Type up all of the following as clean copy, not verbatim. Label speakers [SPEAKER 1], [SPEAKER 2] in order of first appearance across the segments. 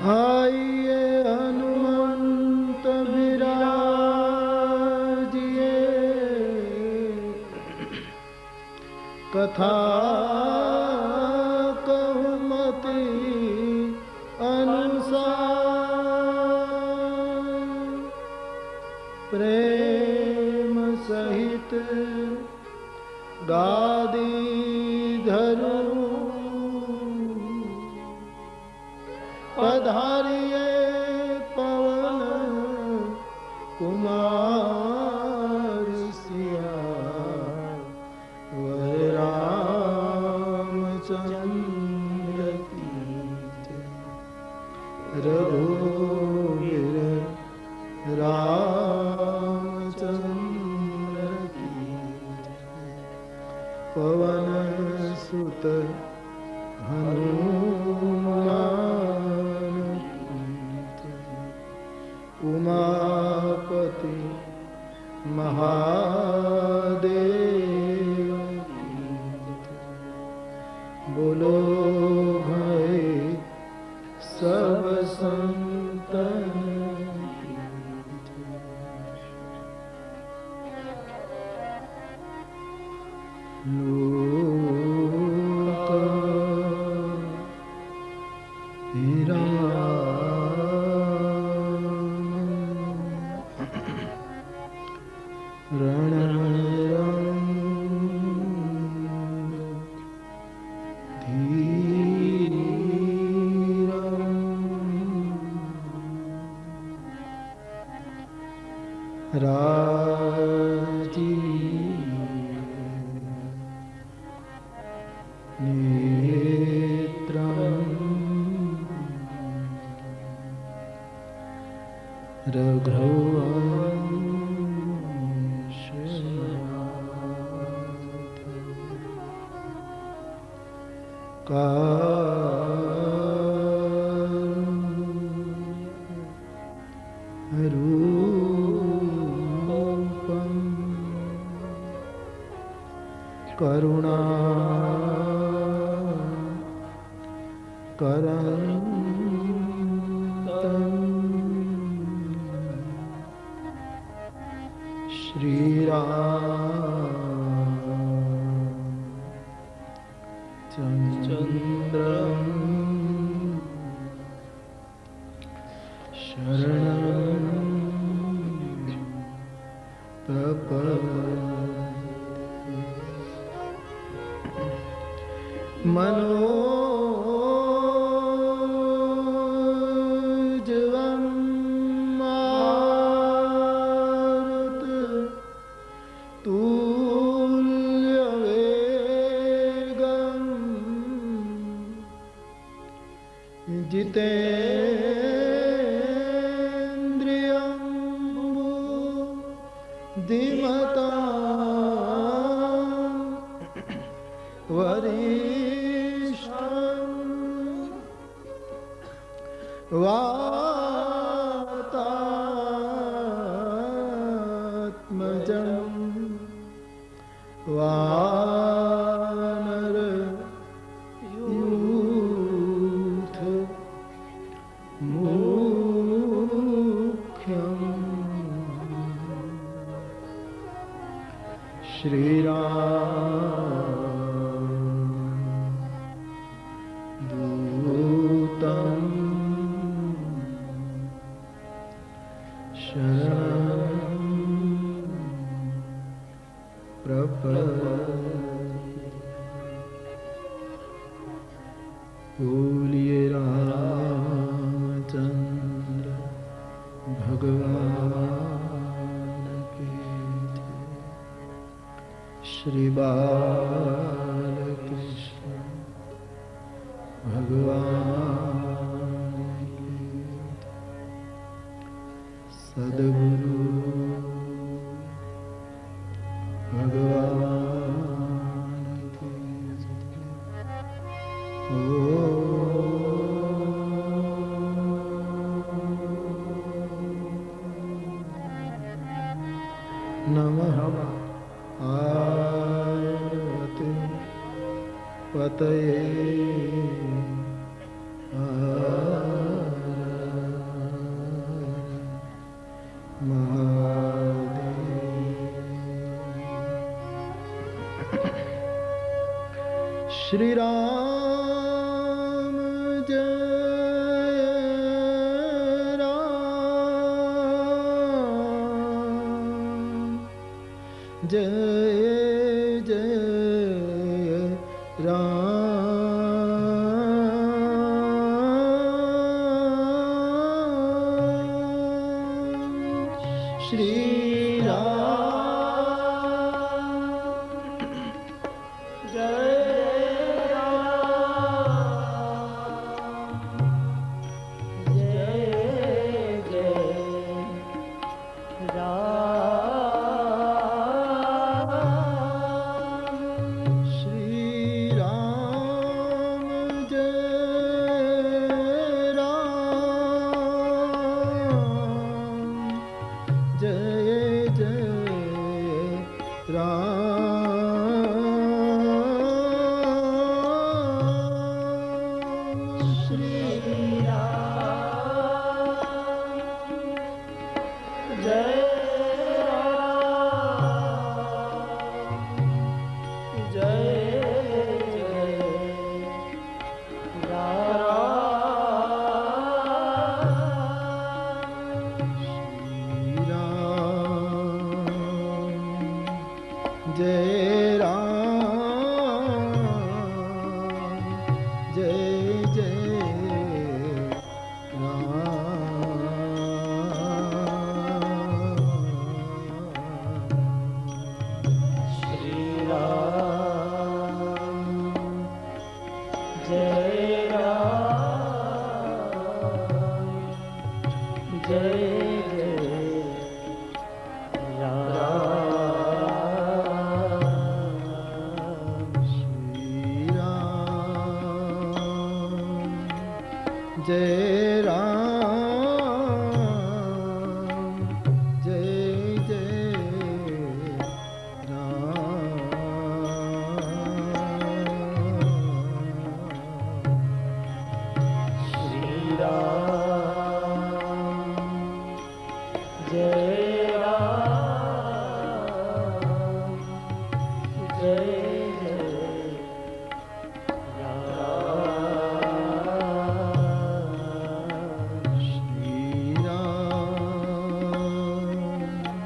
[SPEAKER 1] आइए हनुमंत विराजिए, कथा कहमति अनुसार, प्रेम सहित गादी धरूं, पधारिए पवन कुमार सिया, वर रामचंद्र की जय। रघुवीर रामचंद्र की जय। पवन सुत हनुमान की जय। उमापति महादेव की जय। बोलो भाई सब संतन की जय। लोक रण करुणा श्री रामचंद्र शरणं प्रपद्ये। मनोजवं मारुततुल्यवेगं जितेन्द्रियं बुद्धिमतां वरिष्ठं वातात्मजं वानरयूथ मुख्यं श्रीरामदूतं शरणं प्रपद्ये। बोलिए रामचंद्र भगवान की जय। श्री बालकृष्ण भगवान की जय। सद्गुरु भगवान की जय। ओ नमः आरति पतये आरति। श्री राम जय राम जय जय राम श्री जय राम जय जय राम श्री राम जय राम जय जय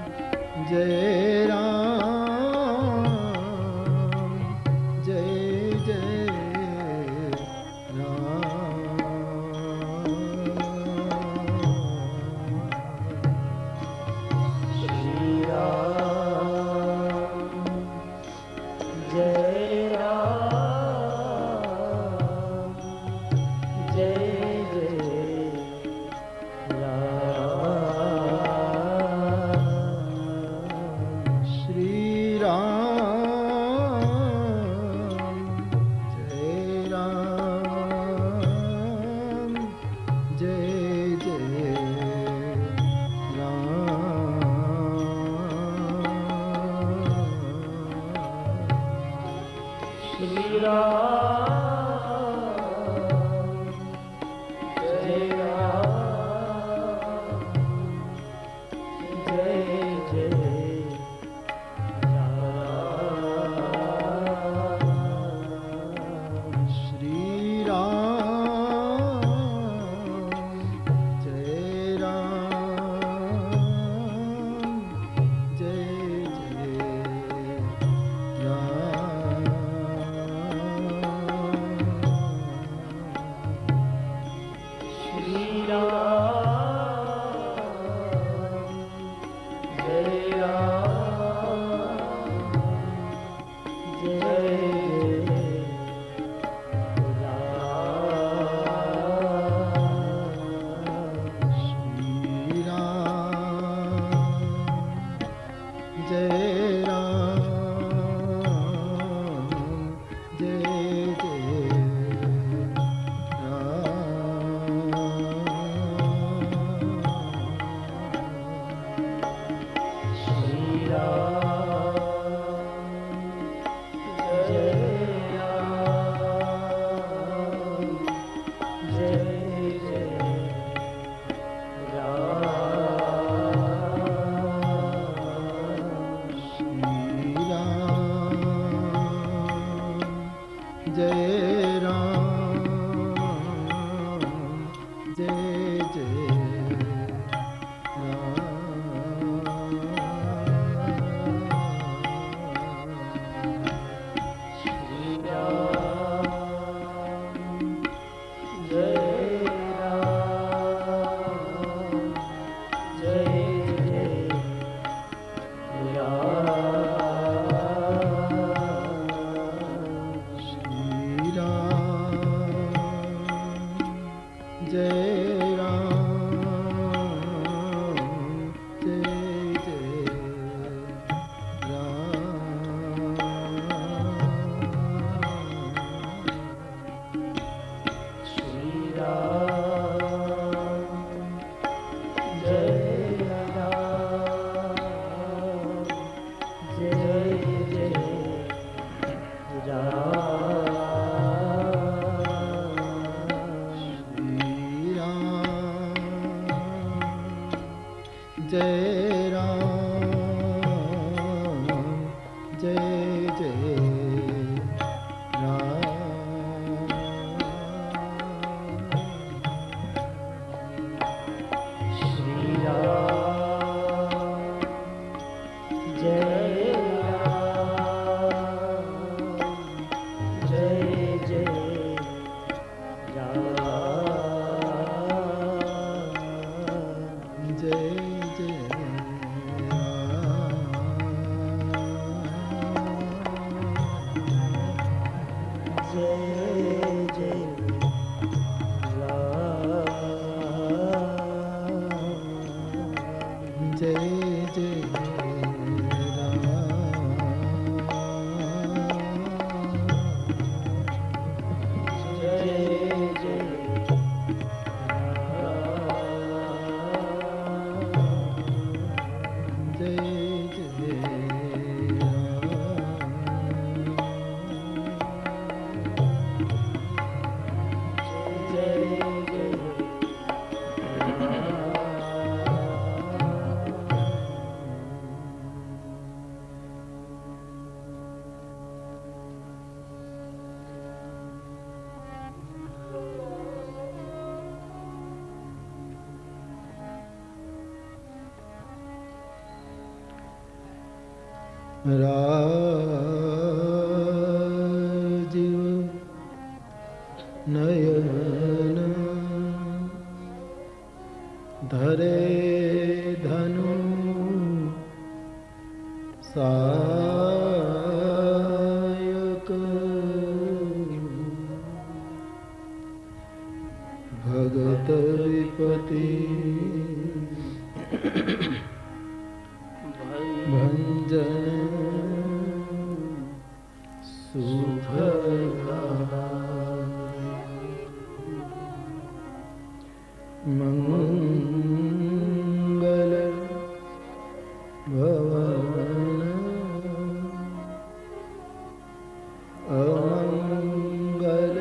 [SPEAKER 1] राम जय जय राम श्री राम जय राम जय जय राम जय जय राम श्री राम जय राम जय जय राजीव नयन धरे धनु सायक भगत विपति भंजन मंगल भवन अमंगल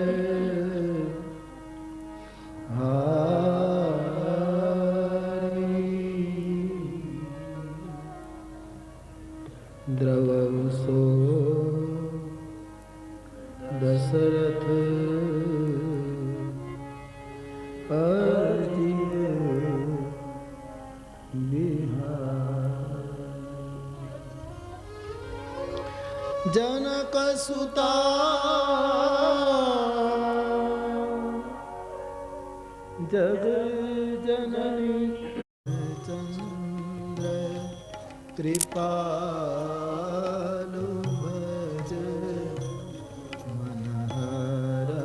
[SPEAKER 1] द्रवसो दशरथ जनक सुता जग जननी चंद्र कृपालु भज मनहरण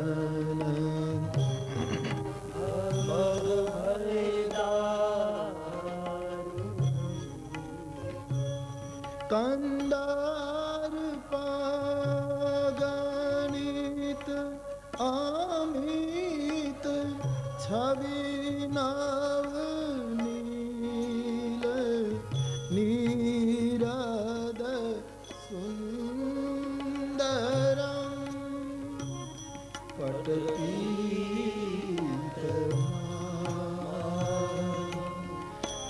[SPEAKER 1] भग कंदार पागणित अमित छवि नव नील नीरद सुंदरम पटपीत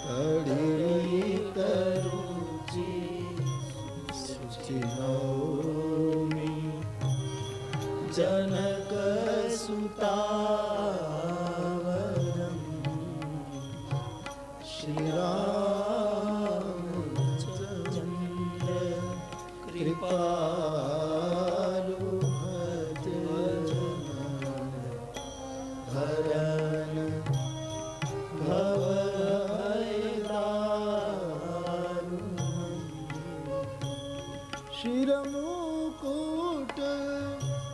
[SPEAKER 1] तड़ित रुचि सुचि नौमि जनक सुतावरम श्री रामचंद्र कृपालु भजन भव शिरमुकुट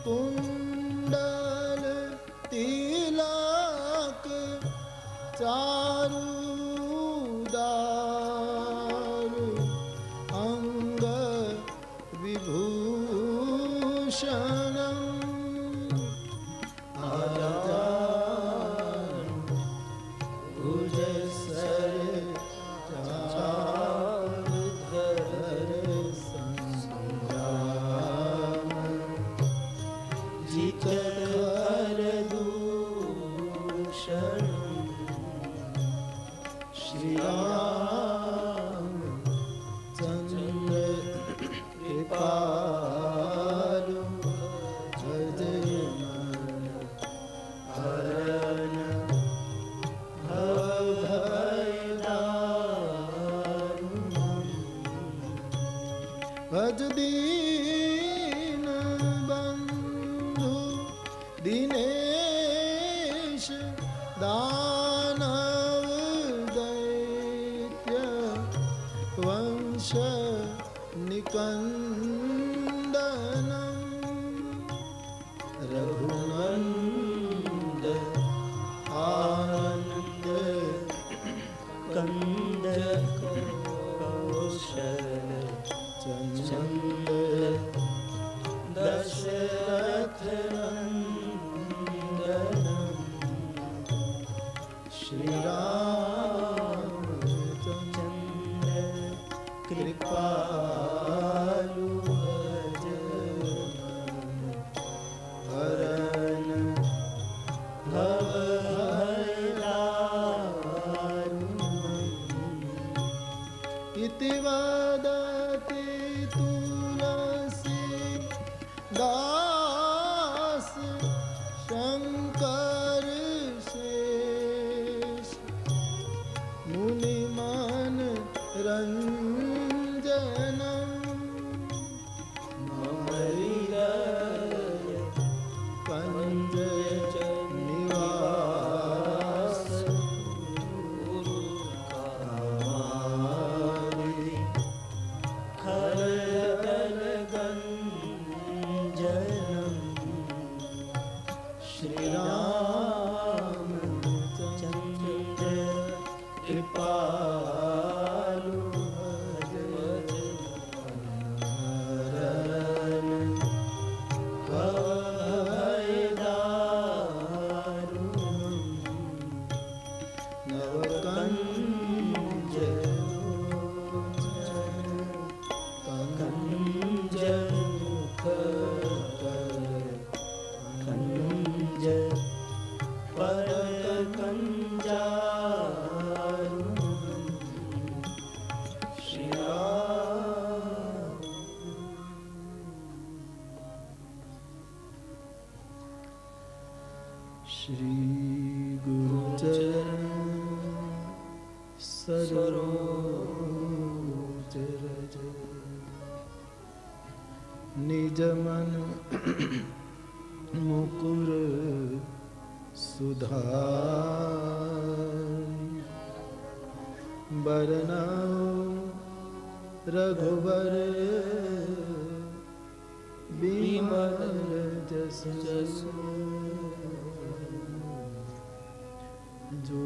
[SPEAKER 1] कुंडल तिलक चारुदार अंग विभूषणं श्री रामचंद्र कृपालु भजन हरण भव भय भज दीन बंधु दिनेश दानव दैत्य वंश निकंदनम रघुनंद आनंद कंद कौशल चंद दशरथ नंदनम श्री रामचंद्र कृपालु भजन हरण भव इति वदति तुलसी दास शंकर शेष मुनिमन रंजनम मम हृदय पंज निवास हरदल गंजनम श्री रामचंद्र कृपालु भजन भय दारुणं नवकंज कंज कंज पर कंजारुणं श्री श्री गुरुचरण सरोज रज निज मन मुकुर सुधारि बरनउँ रघुबर बिमल जसु जो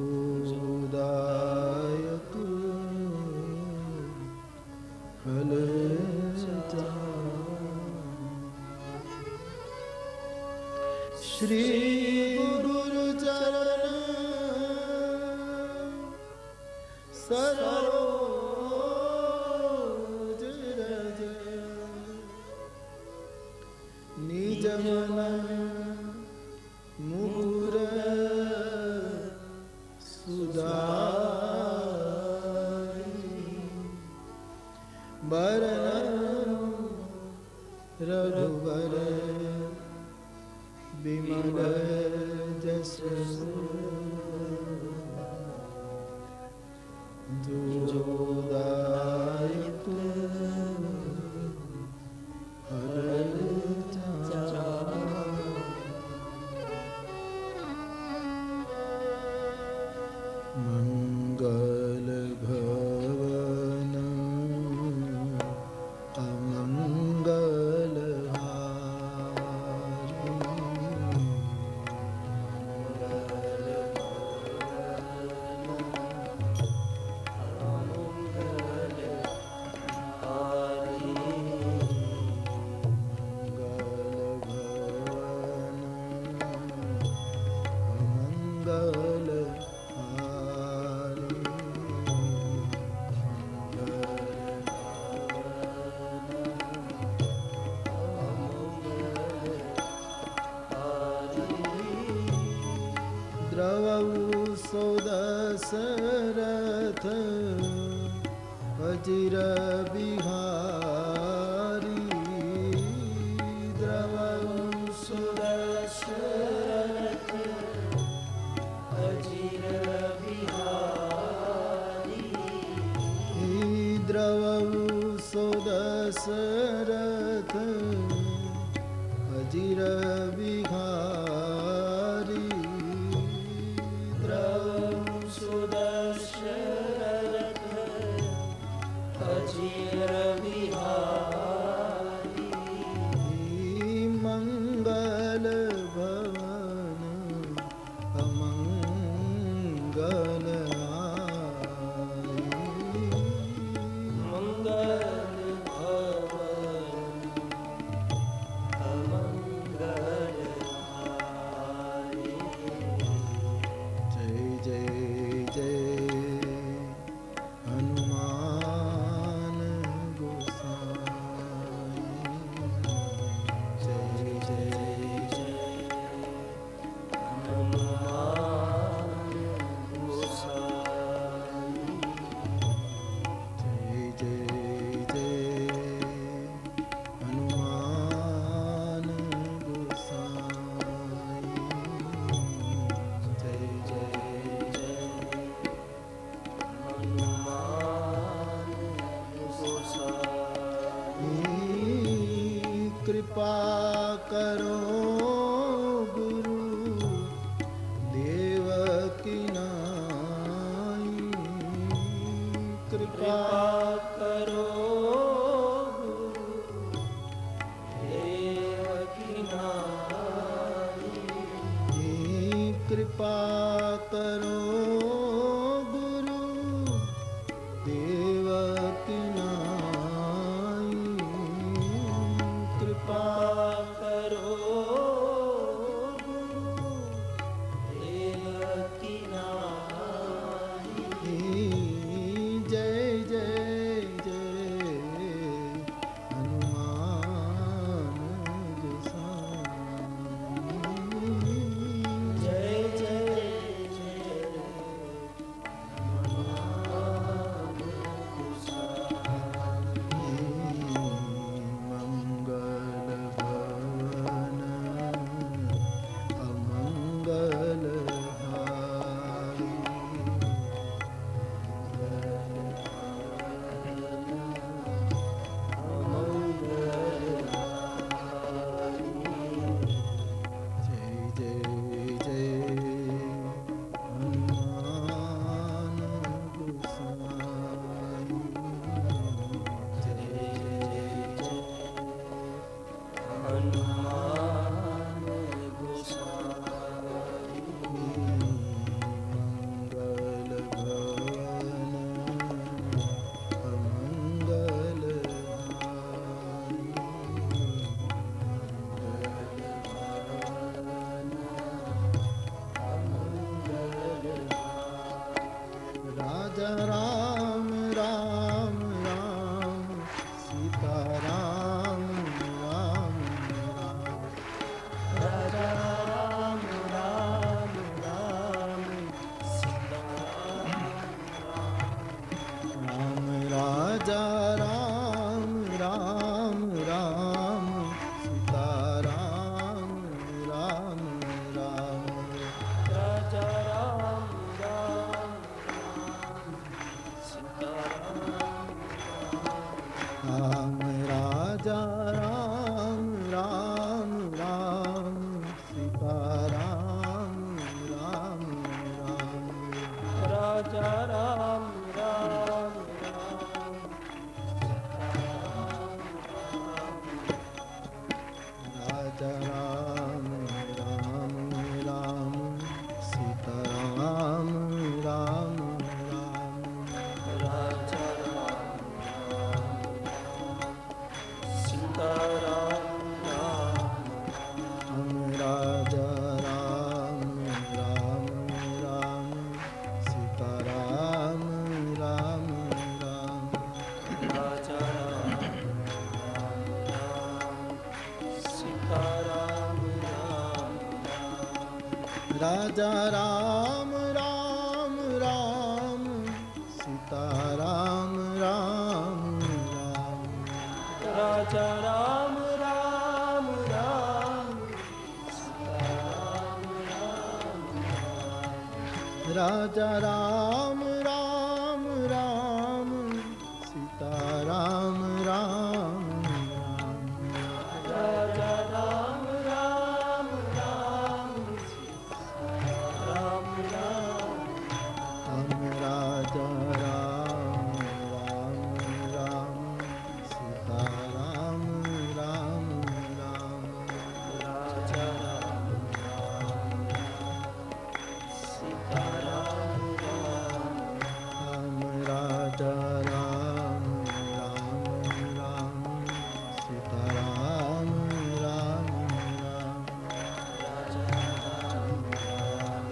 [SPEAKER 1] दायक फल श्री गुरु चरण सरोज रज निज मन मुकुर सुधारि बरनउँ रघुबर विमल जस जोदायक मंगल भवन अमंगल द्रवौ सोदशरथ अजिर बिहारी द्रवौ सोदशरथ अजिर बिहारी द्रवौ सोदशरथ अजिर बिहारी मंगल भवन अमंगल मंगल भवन अमंगल जय जय जय हनुमान गोसाई जय जय जय हनुमान गोसाई जय जय जय हनुमान गोसाई जय जय जय हनुमान गोसाई कृपा करो गुरु देव की नाई कृपा करो गुरु देव की नाई कृपा करो गुरु देव की नाई कृपा करो गुरु देव की नाई जय जय जय हनुमान गोसाई जय जय जय हनुमान गोसाई मंगल भवन अमंगल हारी जय जय जय हनुमान गोसाई जय जय जय हनुमान गोसाई राजा राम राम राम सीता राम राम राम
[SPEAKER 2] राजा राम राम राम सीता राम राम राम
[SPEAKER 1] राजा राम राम राम सीता राम राम राम
[SPEAKER 2] राजा राम राम राम राम राम
[SPEAKER 1] हम राजा राम राम राम सीता राम राम राम
[SPEAKER 2] राजा राम राम सीता राम राम
[SPEAKER 1] हम राजा राम राम राम सीता राम राम राम
[SPEAKER 2] राजा राम राम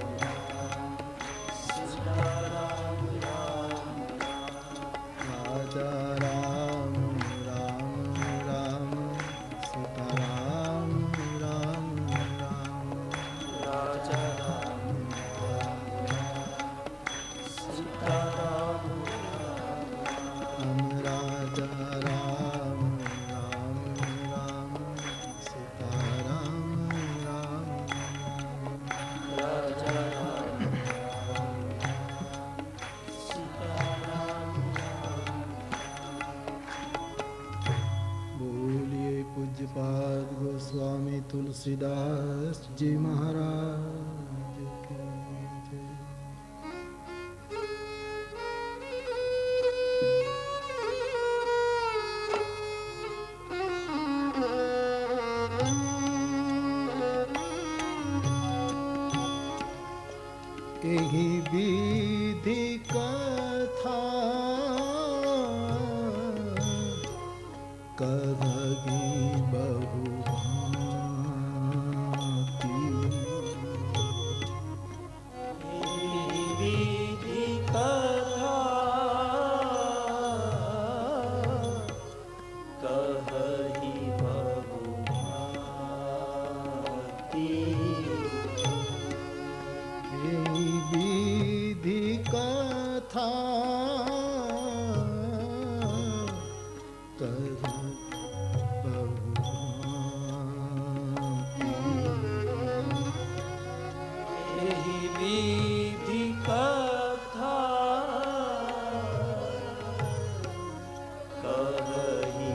[SPEAKER 2] सीता राम राम
[SPEAKER 1] राजा राम राम राम सीता राम राम राम
[SPEAKER 2] राजा राम सीता राम
[SPEAKER 1] हम राजा राम राम राम सीता राम राम
[SPEAKER 2] राजा राम सीता राम
[SPEAKER 1] बोलिए पूज्यपाद गोस्वामी तुलसीदास जी महाराज की जय। एहि विधि कथा कही बहु भांति
[SPEAKER 2] विधि कथा कही बहु भांति
[SPEAKER 1] एहि विधि कथा कही बहु भांति
[SPEAKER 2] एहि विधि कथा कही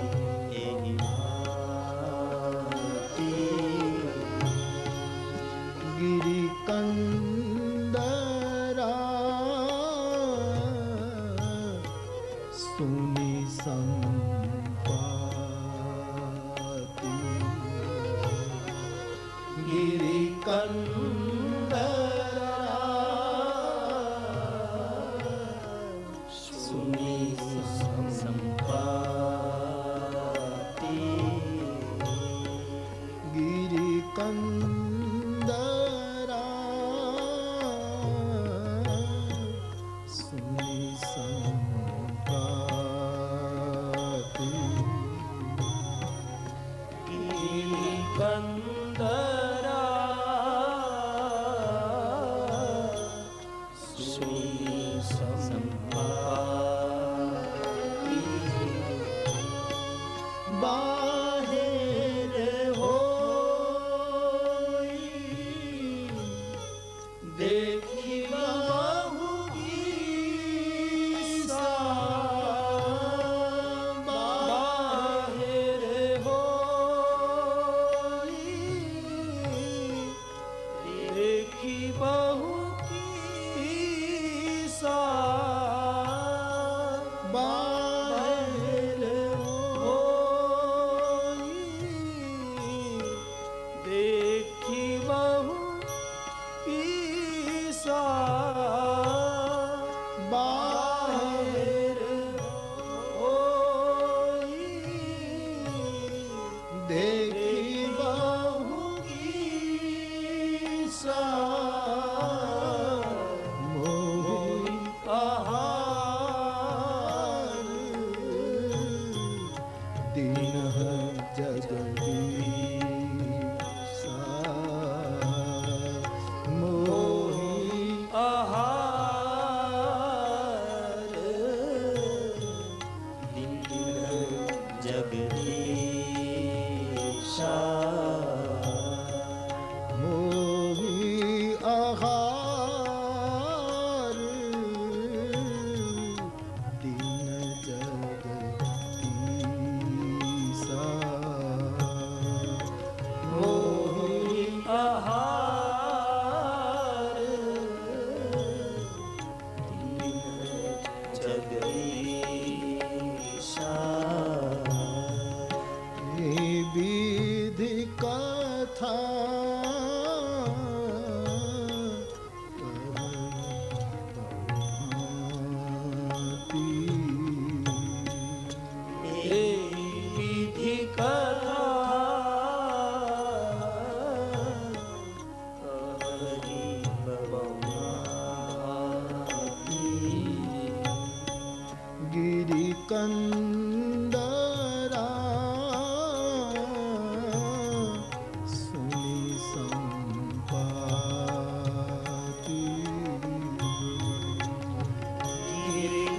[SPEAKER 2] एहि भांति
[SPEAKER 1] गिरि कंदरा सुनि संपाति
[SPEAKER 2] गिरि कंदरा सुनि संपाति
[SPEAKER 1] गिरि कंदरा सुनि संपाति
[SPEAKER 2] गिरि कंदरा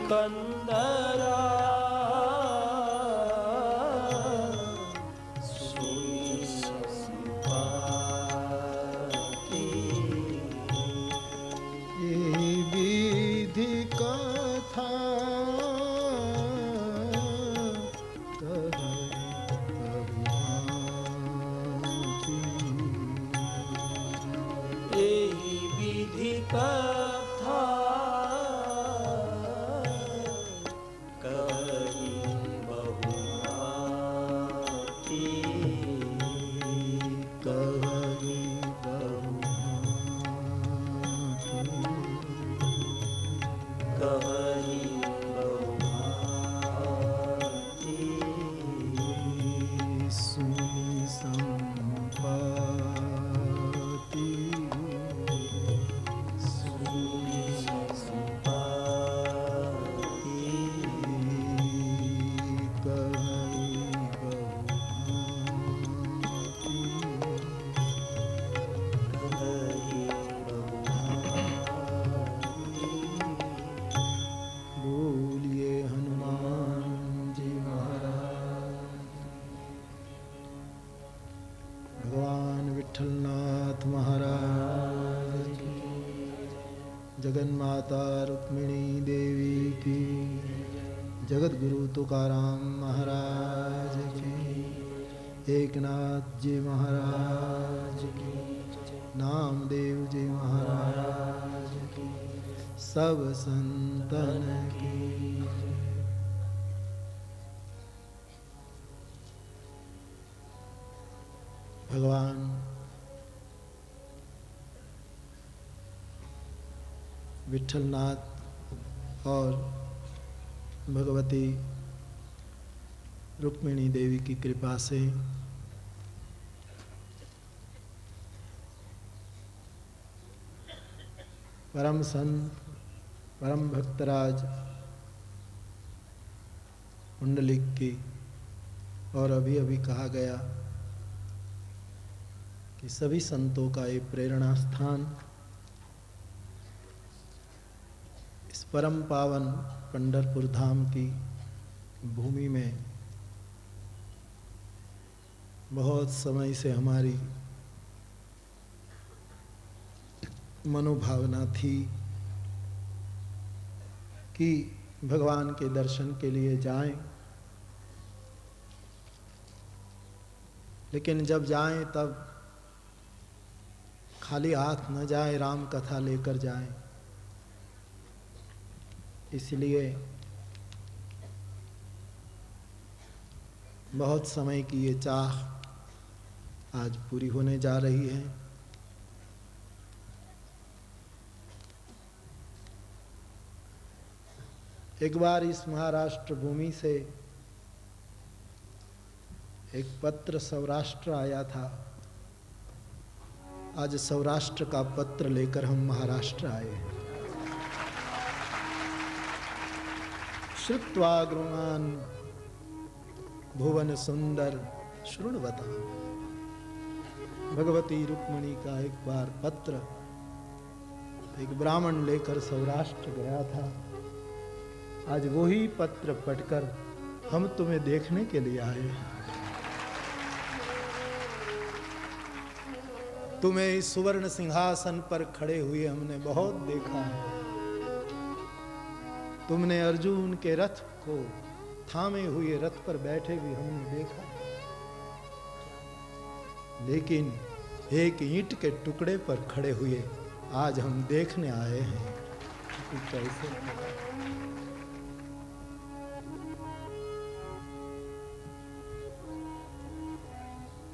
[SPEAKER 2] सिकंदरा सुनी संपाति
[SPEAKER 1] ये विधि कथा
[SPEAKER 2] यही विधि कथा कही बहुभांति
[SPEAKER 1] कही
[SPEAKER 2] कही बहुभांति
[SPEAKER 1] सुनी संपाति
[SPEAKER 2] सुनी संपाति
[SPEAKER 1] कही बहुभांति
[SPEAKER 2] कही बहुभांति
[SPEAKER 1] बोलिए हनुमान जी महाराज, भगवान विठलनाथ महाराज की, जगन माता रुक्मिणी देवी की, जगत गुरु तुकाराम महाराज की, एकनाथ जी महाराज की, नामदेव जी महाराज की, सब संतन की। भगवान विठलनाथ और भगवती रुक्मिणी देवी की कृपा से परम संत परम भक्तराज पुंडलिक की, और अभी अभी कहा गया कि सभी संतों का ये प्रेरणा स्थान इस परम पावन पंढरपुर धाम की भूमि में बहुत समय से हमारी मनोभावना थी कि भगवान के दर्शन के लिए जाएं, लेकिन जब जाएं तब खाली हाथ न जाए, राम कथा लेकर जाएं। इसलिए बहुत समय की ये चाह आज पूरी होने जा रही है। एक बार इस महाराष्ट्र भूमि से एक पत्र सौराष्ट्र आया था। आज सौराष्ट्र का पत्र लेकर हम महाराष्ट्र आए हैं। श्रुत्वा गृहान भुवन सुंदर शृण्वता। भगवती रुक्मिणी का एक बार पत्र एक ब्राह्मण लेकर सौराष्ट्र गया था। आज वही पत्र पढ़कर हम तुम्हें देखने के लिए आए हैं। तुम्हें इस सुवर्ण सिंहासन पर खड़े हुए हमने बहुत देखा है। तुमने अर्जुन के रथ को थामे हुए रथ पर बैठे भी हमने देखा, लेकिन एक ईंट के टुकड़े पर खड़े हुए आज हम देखने आए हैं कि कैसे।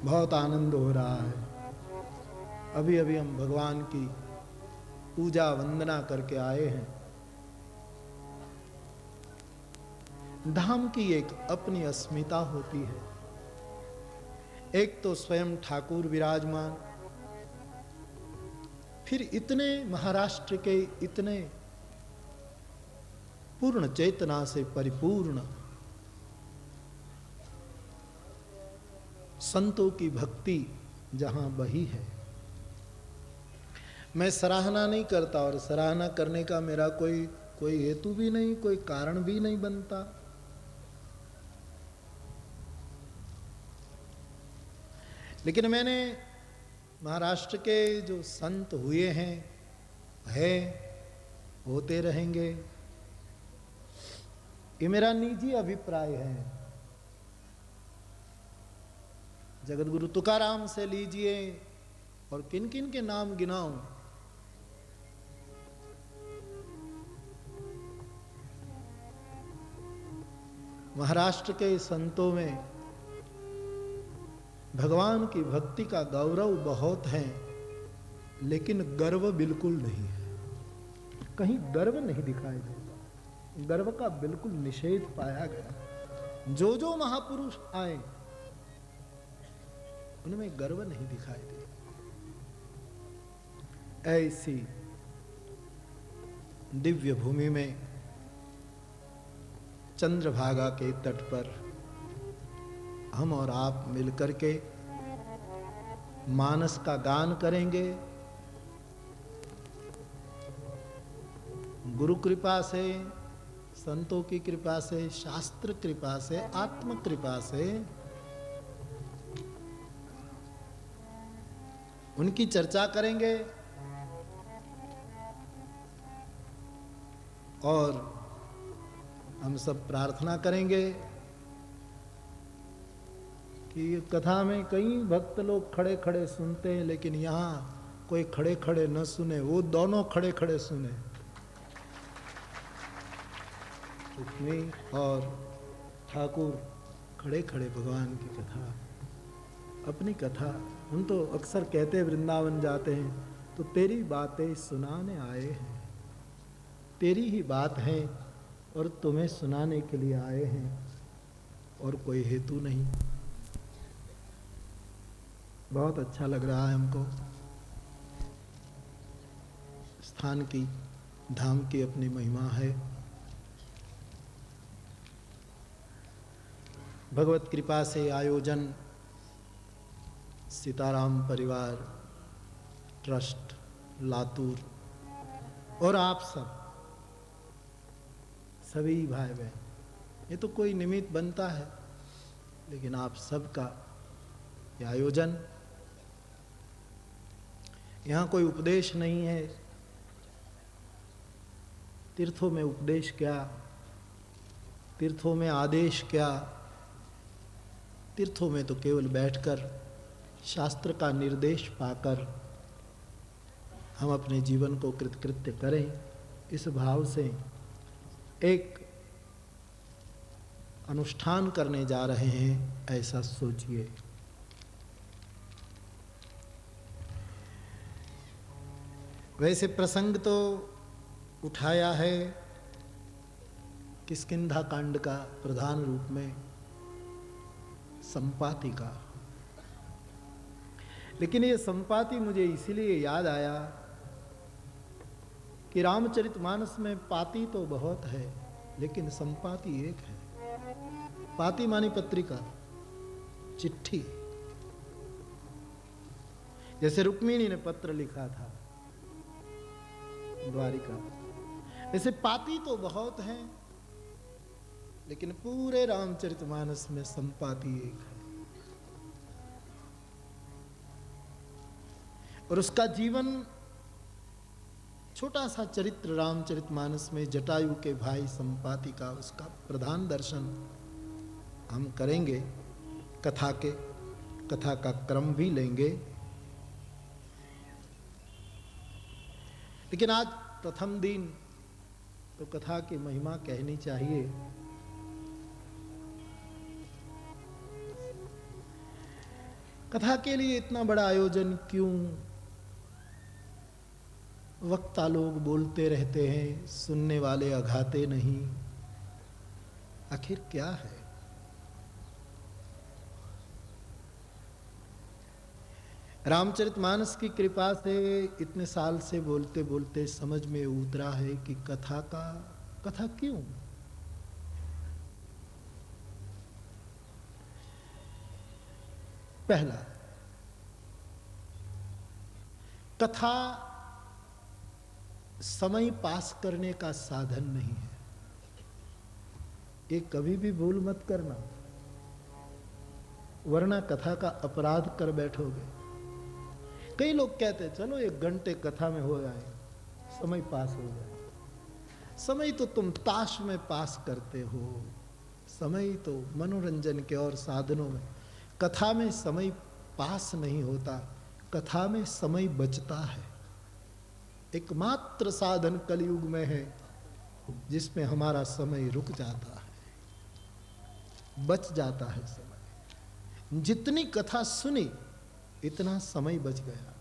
[SPEAKER 1] बहुत आनंद हो रहा है। अभी अभी हम भगवान की पूजा वंदना करके आए हैं। धाम की एक अपनी अस्मिता होती है। एक तो स्वयं ठाकुर विराजमान, फिर इतने महाराष्ट्र के इतने पूर्ण चेतना से परिपूर्ण संतों की भक्ति जहां बही है। मैं सराहना नहीं करता और सराहना करने का मेरा कोई कोई हेतु भी नहीं, कोई कारण भी नहीं बनता। लेकिन मैंने महाराष्ट्र के जो संत हुए हैं, होते रहेंगे, ये मेरा निजी अभिप्राय है। जगत गुरु तुकाराम से लीजिए और किन किन के नाम गिनाऊं, महाराष्ट्र के संतों में भगवान की भक्ति का गौरव बहुत है, लेकिन गर्व बिल्कुल नहीं है। कहीं गर्व नहीं दिखाई देता, गर्व का बिल्कुल निषेध पाया गया। जो जो महापुरुष आए उनमें गर्व नहीं दिखाई दिया। ऐसी दिव्य भूमि में चंद्रभागा के तट पर हम और आप मिलकर के मानस का गान करेंगे। गुरु कृपा से, संतों की कृपा से, शास्त्र कृपा से, आत्म कृपा से उनकी चर्चा करेंगे और हम सब प्रार्थना करेंगे कि कथा में कई भक्त लोग खड़े खड़े सुनते हैं, लेकिन यहाँ कोई खड़े खड़े न सुने, वो दोनों खड़े खड़े सुने। रुक्मी और ठाकुर खड़े खड़े भगवान की कथा, अपनी कथा। हम तो अक्सर कहते वृंदावन जाते हैं तो तेरी बातें सुनाने आए हैं, तेरी ही बात है और तुम्हें सुनाने के लिए आए हैं, और कोई हेतु नहीं। बहुत अच्छा लग रहा है हमको। स्थान की, धाम की अपनी महिमा है। भगवत कृपा से आयोजन सीताराम परिवार ट्रस्ट लातूर और आप सब सभी भाई बहन, ये तो कोई निमित्त बनता है, लेकिन आप सबका ये आयोजन, यहाँ कोई उपदेश नहीं है। तीर्थों में उपदेश क्या, तीर्थों में आदेश क्या, तीर्थों में तो केवल बैठकर शास्त्र का निर्देश पाकर हम अपने जीवन को कृतकृत्य करें, इस भाव से एक अनुष्ठान करने जा रहे हैं, ऐसा सोचिए। वैसे प्रसंग तो उठाया है किष्किंधा कांड का, प्रधान रूप में संपाति का। लेकिन ये संपाति मुझे इसीलिए याद आया कि रामचरितमानस में पाती तो बहुत है, लेकिन संपाति एक है। पाती मानी पत्रिका, चिट्ठी। जैसे रुक्मिणी ने पत्र लिखा था द्वारिका, ऐसे पाती तो बहुत हैं, लेकिन पूरे रामचरितमानस में संपाति एक है। और उसका जीवन, छोटा सा चरित्र रामचरितमानस में जटायु के भाई संपाति का, उसका प्रधान दर्शन हम करेंगे। कथा का क्रम भी लेंगे। लेकिन आज प्रथम दिन तो कथा की महिमा कहनी चाहिए। कथा के लिए इतना बड़ा आयोजन क्यों? वक्ता लोग बोलते रहते हैं, सुनने वाले अघाते नहीं। आखिर क्या है? रामचरितमानस की कृपा से इतने साल से बोलते बोलते समझ में उतरा है कि कथा क्यों? पहला, कथा समय पास करने का साधन नहीं है। ये कभी भी भूल मत करना, वरना कथा का अपराध कर बैठोगे। कई लोग कहते हैं चलो 1 घंटे कथा में हो जाए, समय पास हो जाए। समय तो तुम ताश में पास करते हो, समय तो मनोरंजन के और साधनों में। कथा में समय पास नहीं होता, कथा में समय बचता है। एकमात्र साधन कलयुग में है जिसमें हमारा समय रुक जाता है, बच जाता है समय। जितनी कथा सुनी इतना समय बच गया।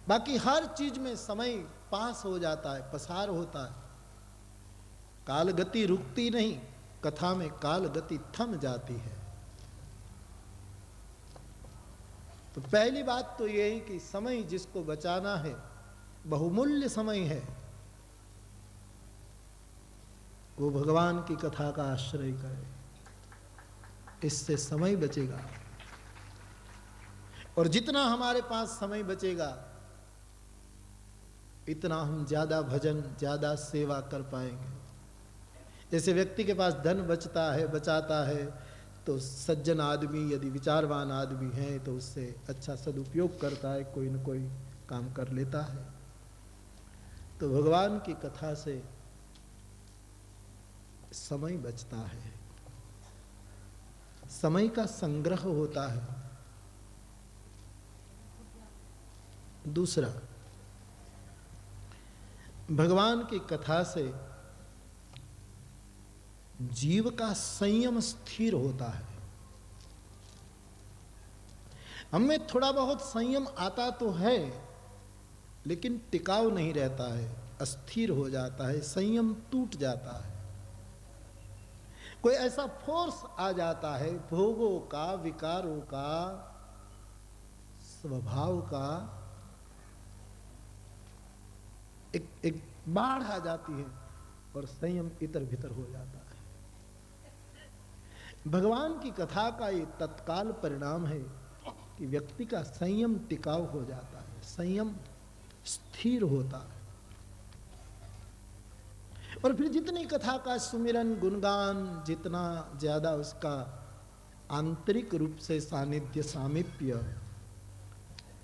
[SPEAKER 1] बाकी हर चीज में समय पास हो जाता है, पसार होता है। काल गति रुकती नहीं, कथा में काल गति थम जाती है। तो पहली बात तो यह है कि समय जिसको बचाना है, बहुमूल्य समय है, वो भगवान की कथा का आश्रय करे, इससे समय बचेगा। और जितना हमारे पास समय बचेगा इतना हम ज्यादा भजन, ज्यादा सेवा कर पाएंगे। जैसे व्यक्ति के पास धन बचता है, बचाता है, तो सज्जन आदमी यदि विचारवान आदमी है तो उससे अच्छा सदुपयोग करता है, कोई न कोई काम कर लेता है। तो भगवान की कथा से समय बचता है, समय का संग्रह होता है। दूसरा, भगवान की कथा से जीव का संयम स्थिर होता है। हमें थोड़ा बहुत संयम आता तो है, लेकिन टिकाऊ नहीं रहता है, अस्थिर हो जाता है, संयम टूट जाता है। कोई ऐसा फोर्स आ जाता है, भोगों का, विकारों का, स्वभाव का एक बाढ़ आ जाती है और संयम इतर भीतर हो जाता है। भगवान की कथा का ये तत्काल परिणाम है कि व्यक्ति का संयम टिकाऊ हो जाता है, संयम स्थिर होता है। और फिर जितनी कथा का सुमिरन, गुणगान, जितना ज्यादा उसका आंतरिक रूप से सानिध्य, सामीप्य,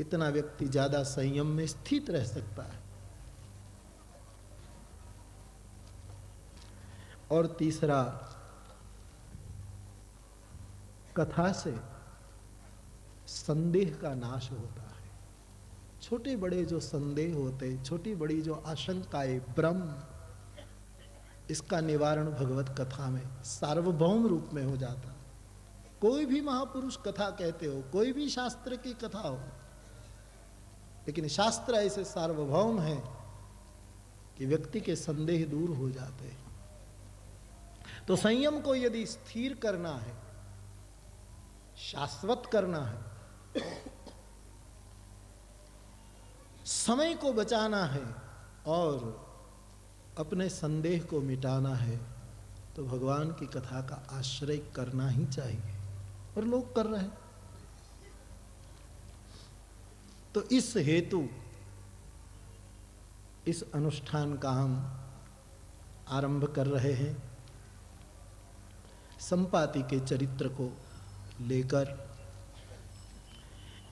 [SPEAKER 1] इतना व्यक्ति ज्यादा संयम में स्थित रह सकता है। और तीसरा, कथा से संदेह का नाश होता है। छोटे बड़े जो संदेह होते, छोटी बड़ी जो आशंकाएं, भ्रम, इसका निवारण भगवत कथा में सार्वभौम रूप में हो जाता है। कोई भी महापुरुष कथा कहते हो, कोई भी शास्त्र की कथा हो, लेकिन शास्त्र ऐसे सार्वभौम है कि व्यक्ति के संदेह दूर हो जाते हैं। तो संयम को यदि स्थिर करना है, शाश्वत करना है, समय को बचाना है और अपने संदेह को मिटाना है, तो भगवान की कथा का आश्रय करना ही चाहिए। और लोग कर रहे हैं। तो इस हेतु इस अनुष्ठान का हम आरंभ कर रहे हैं। संपाति के चरित्र को लेकर,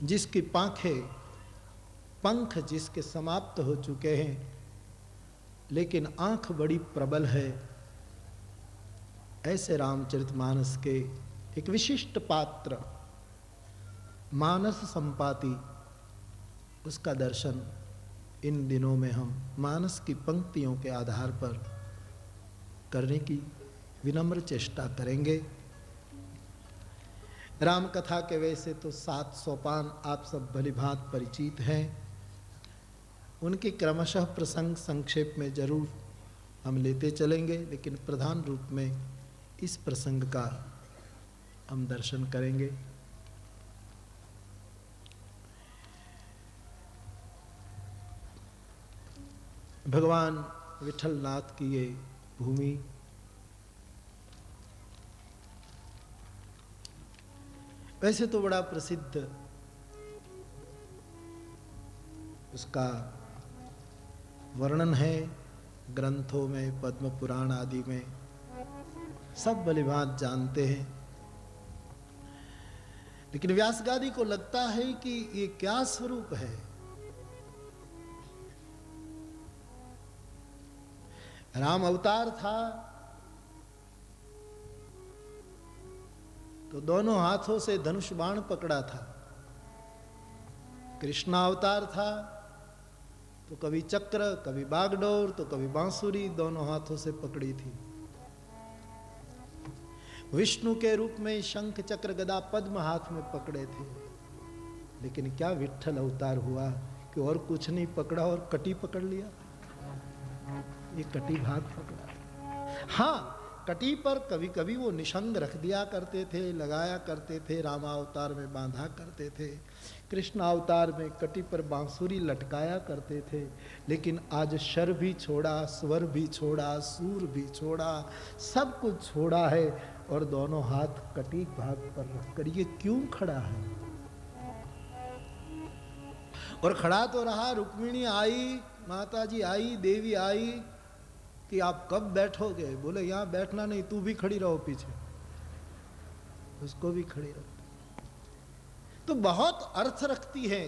[SPEAKER 1] जिसकी पंख जिसके समाप्त हो चुके हैं, लेकिन आंख बड़ी प्रबल है, ऐसे रामचरितमानस के एक विशिष्ट पात्र मानस संपाति, उसका दर्शन इन दिनों में हम मानस की पंक्तियों के आधार पर करने की विनम्र चेष्टा करेंगे। राम कथा के वैसे तो 7 सोपान आप सब भलीभांत परिचित हैं। उनके क्रमशः प्रसंग संक्षेप में जरूर हम लेते चलेंगे, लेकिन प्रधान रूप में इस प्रसंग का हम दर्शन करेंगे। भगवान विठलनाथ की ये भूमि वैसे तो बड़ा प्रसिद्ध उसका वर्णन है ग्रंथों में, पद्म पुराण आदि में, सब भलीभांत जानते हैं। लेकिन व्यासगादी को लगता है कि ये क्या स्वरूप है। राम अवतार था तो दोनों हाथों से धनुष बाण पकड़ा था। कृष्ण अवतार था तो कभी चक्र, कभी बागडोर, तो कभी बांसुरी दोनों हाथों से पकड़ी थी। विष्णु के रूप में शंख चक्र गदा पद्म हाथ में पकड़े थे। लेकिन क्या विट्ठल अवतार हुआ कि और कुछ नहीं पकड़ा और कटी पकड़ लिया। ये कटी भाग पकड़ा। हाँ, कटी पर कभी कभी वो निशंग रख दिया करते थे, लगाया करते थे, रामावतार में बांधा करते थे, कृष्ण अवतार में कटी पर बांसुरी लटकाया करते थे। लेकिन आज शर भी छोड़ा, स्वर भी छोड़ा, सूर भी छोड़ा, सब कुछ छोड़ा है और दोनों हाथ कटी भाग पर रखकर ये क्यों खड़ा है। और खड़ा तो रहा। रुक्मिणी आई, माता जी आई, देवी आई कि आप कब बैठोगे। बोले यहां बैठना नहीं, तू भी खड़ी रहो पीछे। उसको भी खड़ी रखती। तो बहुत अर्थ रखती है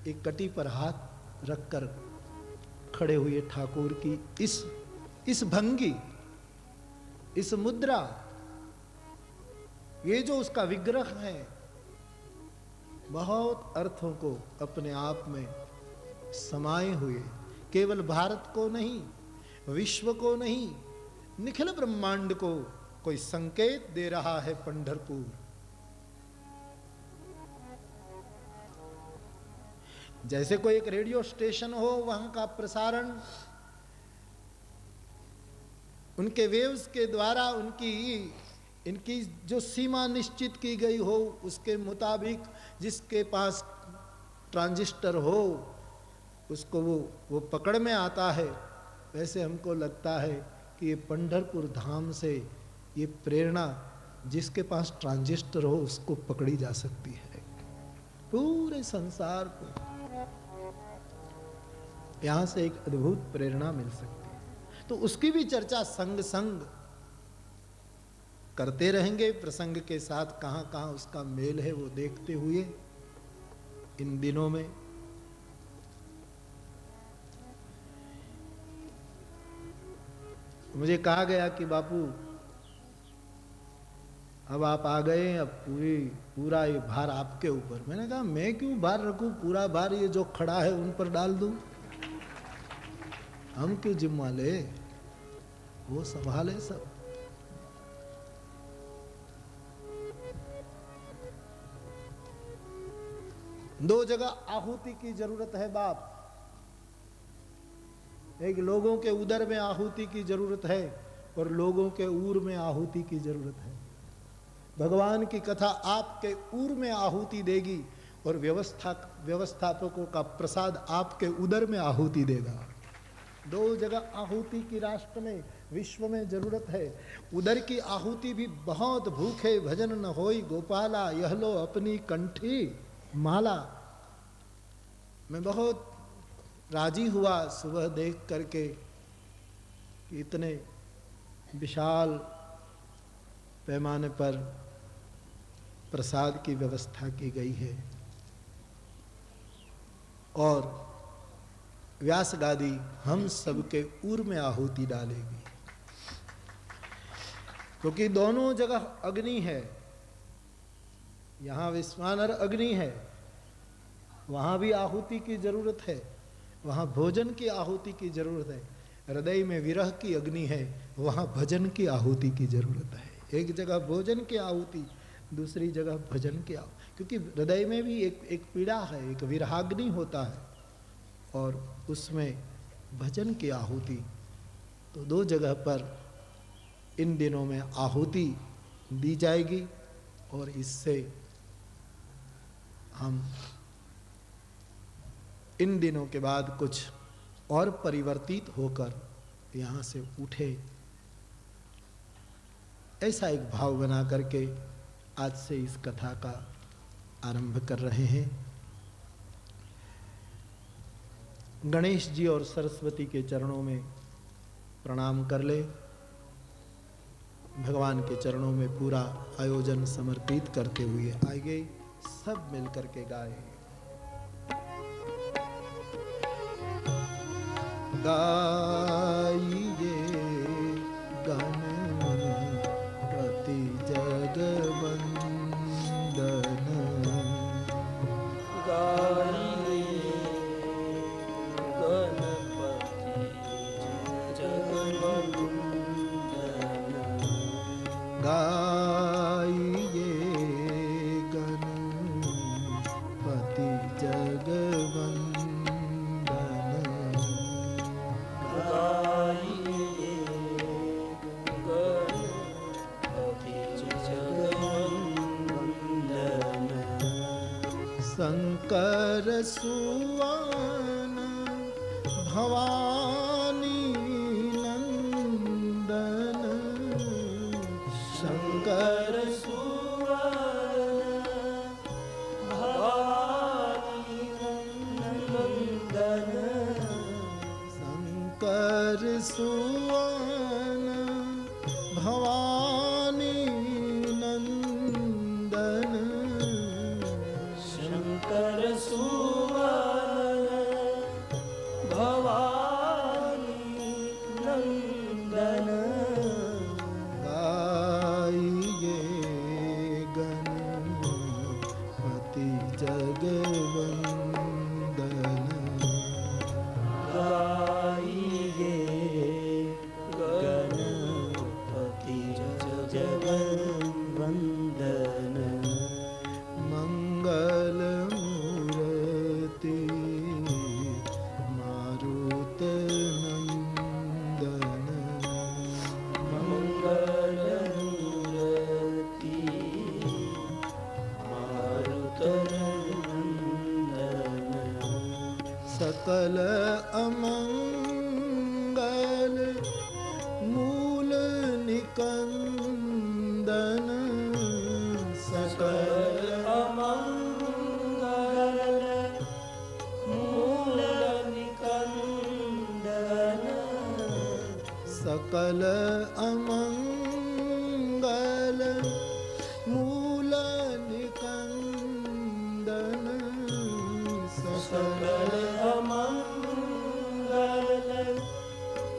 [SPEAKER 1] एक कटी पर हाथ रखकर खड़े हुए ठाकुर की इस भंगी, इस मुद्रा, ये जो उसका विग्रह है, बहुत अर्थों को अपने आप में समाये हुए, केवल भारत को नहीं, विश्व को नहीं, निखिल ब्रह्मांड को कोई संकेत दे रहा है पंढरपुर। जैसे कोई एक रेडियो स्टेशन हो, वहां का प्रसारण उनके वेव्स के द्वारा इनकी जो सीमा निश्चित की गई हो, उसके मुताबिक जिसके पास ट्रांजिस्टर हो उसको वो पकड़ में आता है। वैसे हमको लगता है कि ये पंढरपुर धाम से ये प्रेरणा जिसके पास ट्रांजिस्टर हो उसको पकड़ी जा सकती है। पूरे संसार को यहां से एक अद्भुत प्रेरणा मिल सकती है। तो उसकी भी चर्चा संग संग करते रहेंगे। प्रसंग के साथ कहां कहां उसका मेल है वो देखते हुए इन दिनों में मुझे कहा गया कि बापू अब आप आ गए, अब पूरा ये भार आपके ऊपर। मैंने कहा मैं क्यों भार रखूं, पूरा भार ये जो खड़ा है उन पर डाल दूं। हम क्यों जिम्मा ले, वो संभाले सब। दो जगह आहुति की जरूरत है बाप। एक लोगों के उदर में आहुति की जरूरत है और लोगों के ऊर में आहुति की जरूरत है। भगवान की कथा आपके ऊर में आहुति देगी और व्यवस्थापकों का प्रसाद आपके उदर में आहुति देगा। दो जगह आहुति की राष्ट्र में, विश्व में जरूरत है। उदर की आहुति भी बहुत भूखे भजन न होई गोपाला, यह लो अपनी कंठी माला। मैं बहुत राजी हुआ सुबह देख करके कि इतने विशाल पैमाने पर प्रसाद की व्यवस्था की गई है और व्यास गादी हम सबके ऊर में आहुति डालेगी। क्योंकि दोनों जगह अग्नि है। यहां विश्वानर अग्नि है, वहां भी आहुति की जरूरत है, वहां भोजन की आहुति की जरूरत है। हृदय में विरह की अग्नि है, वहां भजन की आहुति की जरूरत है। एक जगह भोजन की आहुति, दूसरी जगह भजन की आहुति। क्योंकि हृदय में भी एक पीड़ा है, एक विरहाग्नि होता है और उसमें भजन की आहुति। तो दो जगह पर इन दिनों में आहुति दी जाएगी और इससे हम इन दिनों के बाद कुछ और परिवर्तित होकर यहाँ से उठे, ऐसा एक भाव बना करके आज से इस कथा का आरंभ कर रहे हैं। गणेश जी और सरस्वती के चरणों में प्रणाम कर ले। भगवान के चरणों में पूरा आयोजन समर्पित करते हुए आइए सब मिलकर के गाए। गाइए गणपति जगवंदन,
[SPEAKER 2] गाइए गणपति जगवंदन,
[SPEAKER 1] गाइए गणपति जगवंदन,
[SPEAKER 2] गाइए गणपति जगवंदन,
[SPEAKER 1] शंकर सुवन भवानी नंदन,
[SPEAKER 2] शंकर सुवन भवानी नंदन,
[SPEAKER 1] शंकर सुवन भवानी नंदन,
[SPEAKER 2] शंकर सुवन भवानी नंदन,
[SPEAKER 1] गाइए गणपति जगवंदन,
[SPEAKER 2] गाइए गणपति जगवंदन,
[SPEAKER 1] मंगल मूर्ति मारुत नंदन,
[SPEAKER 2] मंगल मूर्ति मारुत नंदन,
[SPEAKER 1] सकल अमंगल मूल निकंदन, सकल
[SPEAKER 2] अमंगल मूल निकंदन,
[SPEAKER 1] सकल अमंगल मूल निकंदन,
[SPEAKER 2] सकल अमंगल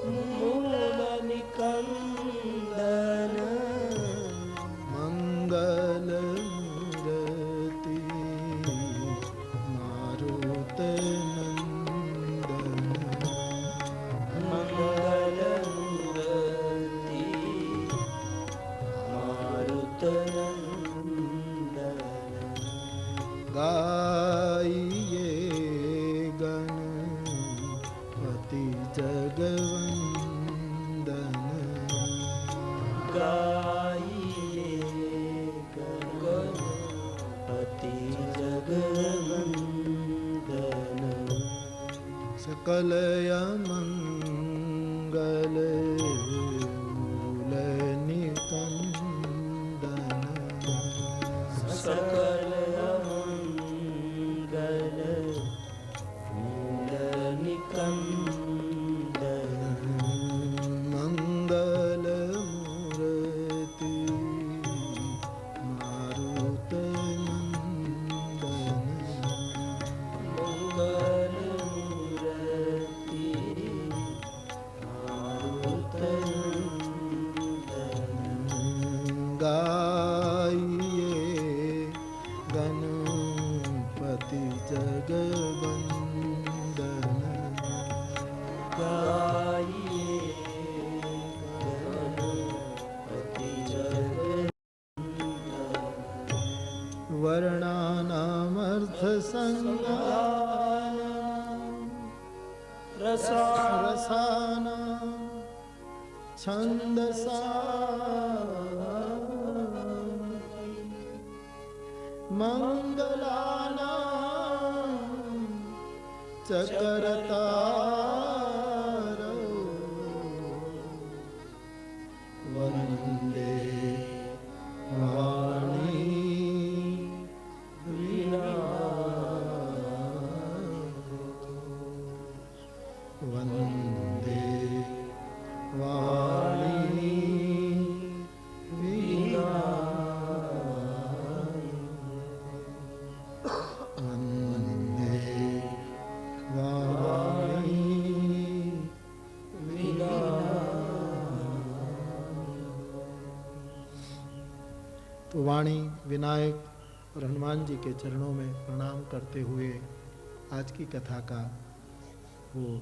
[SPEAKER 2] मूल निकंदन,
[SPEAKER 1] मंगल मूर्ति मारुत नंदन,
[SPEAKER 2] मंगल मूर्ति मारुत नंदन,
[SPEAKER 1] गाइए गणपति जगवंदन,
[SPEAKER 2] गाइए गणपति जगवंदन,
[SPEAKER 1] सकल अमंगल मूल निकंदन,
[SPEAKER 2] सकल अमंगल मूल निकंदन,
[SPEAKER 1] मंगल मूर्ति मारुत नंदन,
[SPEAKER 2] मंगल मूर्ति मारुत नंदन,
[SPEAKER 1] गाइए गणपति जगवंदन,
[SPEAKER 2] गाइए गणपति जगवंदन,
[SPEAKER 1] वर्णानामर्थ संज्ञानां रसानां छन्दसां मंगलानां चकरतारौ वन्दे वाणी तो वाणी, विनायक और हनुमान जी के चरणों में प्रणाम करते हुए आज की कथा का वो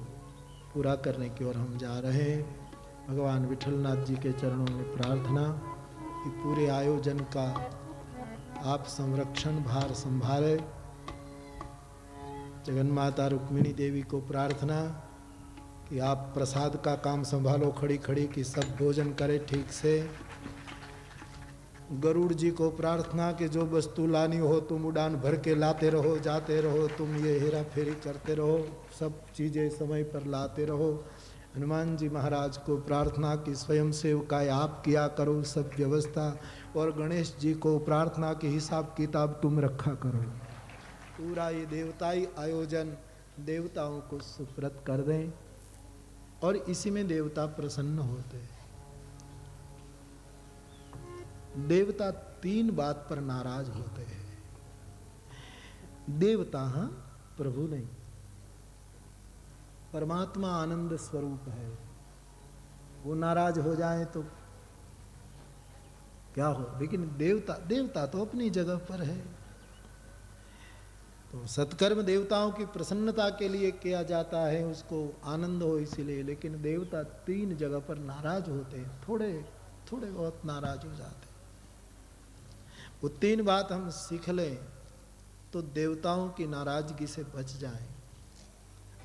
[SPEAKER 1] पूरा करने की ओर हम जा रहे हैं। भगवान विठलनाथ जी के चरणों में प्रार्थना कि पूरे आयोजन का आप संरक्षण भार संभाले। जगन्माता रुक्मिणी देवी को प्रार्थना कि आप प्रसाद का काम संभालो खड़ी खड़ी कि सब भोजन करे ठीक से। गरुड़ जी को प्रार्थना कि जो वस्तु लानी हो तुम उड़ान भर के लाते रहो, जाते रहो, तुम ये हेरा फेरी करते रहो, सब चीज़ें समय पर लाते रहो। हनुमान जी महाराज को प्रार्थना कि स्वयं सेवकाई आप किया करो सब व्यवस्था। और गणेश जी को प्रार्थना कि हिसाब किताब तुम रखा करो। पूरा ये देवताई आयोजन देवताओं को सुप्रत कर दें और इसी में देवता प्रसन्न होते हैं। देवता तीन बात पर नाराज होते हैं। देवता हाँ, प्रभु नहीं। परमात्मा आनंद स्वरूप है, वो नाराज हो जाए तो क्या हो। लेकिन देवता तो अपनी जगह पर है। तो सत्कर्म देवताओं की प्रसन्नता के लिए किया जाता है, उसको आनंद हो इसीलिए। लेकिन देवता तीन जगह पर नाराज होते हैं, थोड़े बहुत नाराज हो जाते हैं। वो तीन बात हम सीख लें तो देवताओं की नाराजगी से बच जाएं।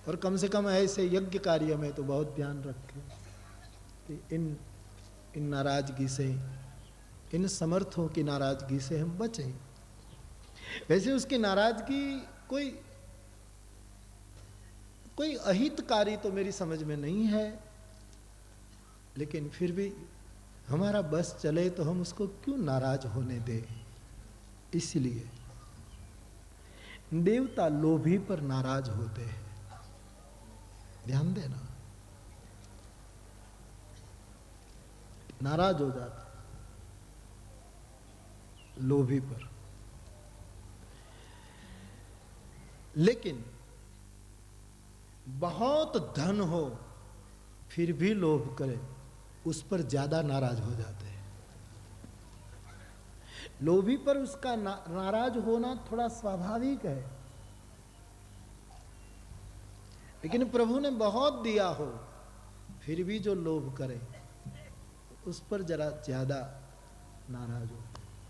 [SPEAKER 1] और कम से कम ऐसे यज्ञ कार्य में तो बहुत ध्यान रखें कि इन नाराजगी से, इन समर्थों की नाराजगी से हम बचें। वैसे उसकी नाराजगी कोई अहितकारी तो मेरी समझ में नहीं है, लेकिन फिर भी हमारा बस चले तो हम उसको क्यों नाराज होने दें। इसलिए देवता लोभी पर नाराज होते हैं, ध्यान देना, नाराज हो जाते लोभी पर। लेकिन बहुत धन हो फिर भी लोभ करे, उस पर ज्यादा नाराज हो जाते हैं। लोभी पर उसका नाराज होना थोड़ा स्वाभाविक है। लेकिन प्रभु ने बहुत दिया हो फिर भी जो लोभ करे उस पर जरा ज्यादा नाराज हो।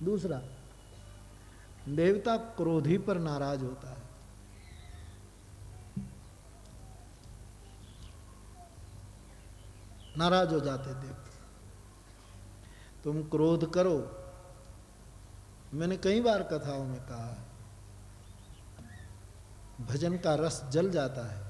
[SPEAKER 1] दूसरा, देवता क्रोधी पर नाराज होता है। नाराज हो जाते देवता, तुम क्रोध करो। मैंने कई बार कथाओं में कहा है, भजन का रस जल जाता है।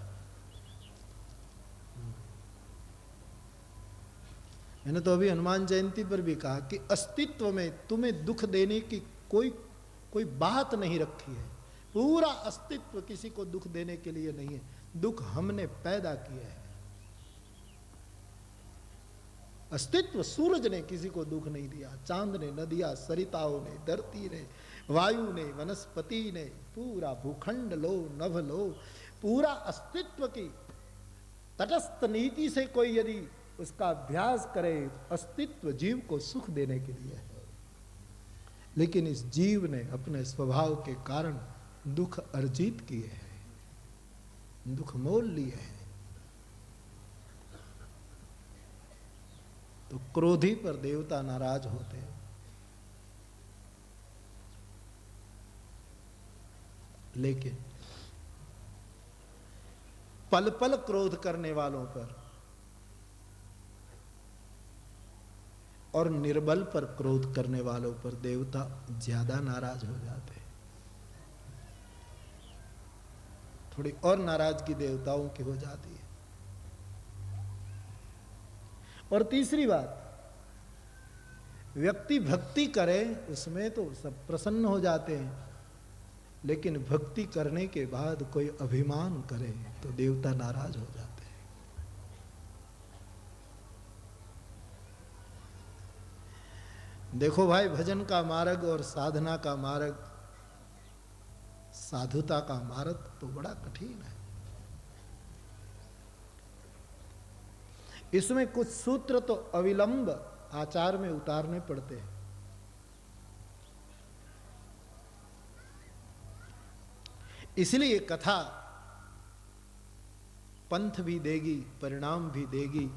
[SPEAKER 1] मैंने तो अभी हनुमान जयंती पर भी कहा कि अस्तित्व में तुम्हें दुख देने की कोई बात नहीं रखी है। पूरा अस्तित्व किसी को दुख देने के लिए नहीं है, दुख हमने पैदा किया है। अस्तित्व, सूरज ने किसी को दुख नहीं दिया, चांद ने, नदियां, सरिताओं ने, धरती ने, वायु ने, वनस्पति ने, पूरा भूखंड लो, नभ लो, पूरा अस्तित्व की तटस्थ नीति से कोई यदि उसका अभ्यास करे, अस्तित्व जीव को सुख देने के लिए है। लेकिन इस जीव ने अपने स्वभाव के कारण दुख अर्जित किए हैं, दुख मोल लिए हैं। तो क्रोधी पर देवता नाराज होते हैं। लेकिन पल पल क्रोध करने वालों पर और निर्बल पर क्रोध करने वालों पर देवता ज्यादा नाराज हो जाते हैं। थोड़ी और नाराजगी देवताओं की हो जाती है। और तीसरी बात, व्यक्ति भक्ति करे उसमें तो सब प्रसन्न हो जाते हैं, लेकिन भक्ति करने के बाद कोई अभिमान करे तो देवता नाराज हो जाते हैं। देखो भाई, भजन का मार्ग और साधना का मार्ग, साधुता का मार्ग तो बड़ा कठिन है। इसमें कुछ सूत्र तो अविलंब आचार में उतारने पड़ते हैं। इसलिए कथा पंथ भी देगी, परिणाम भी देगी,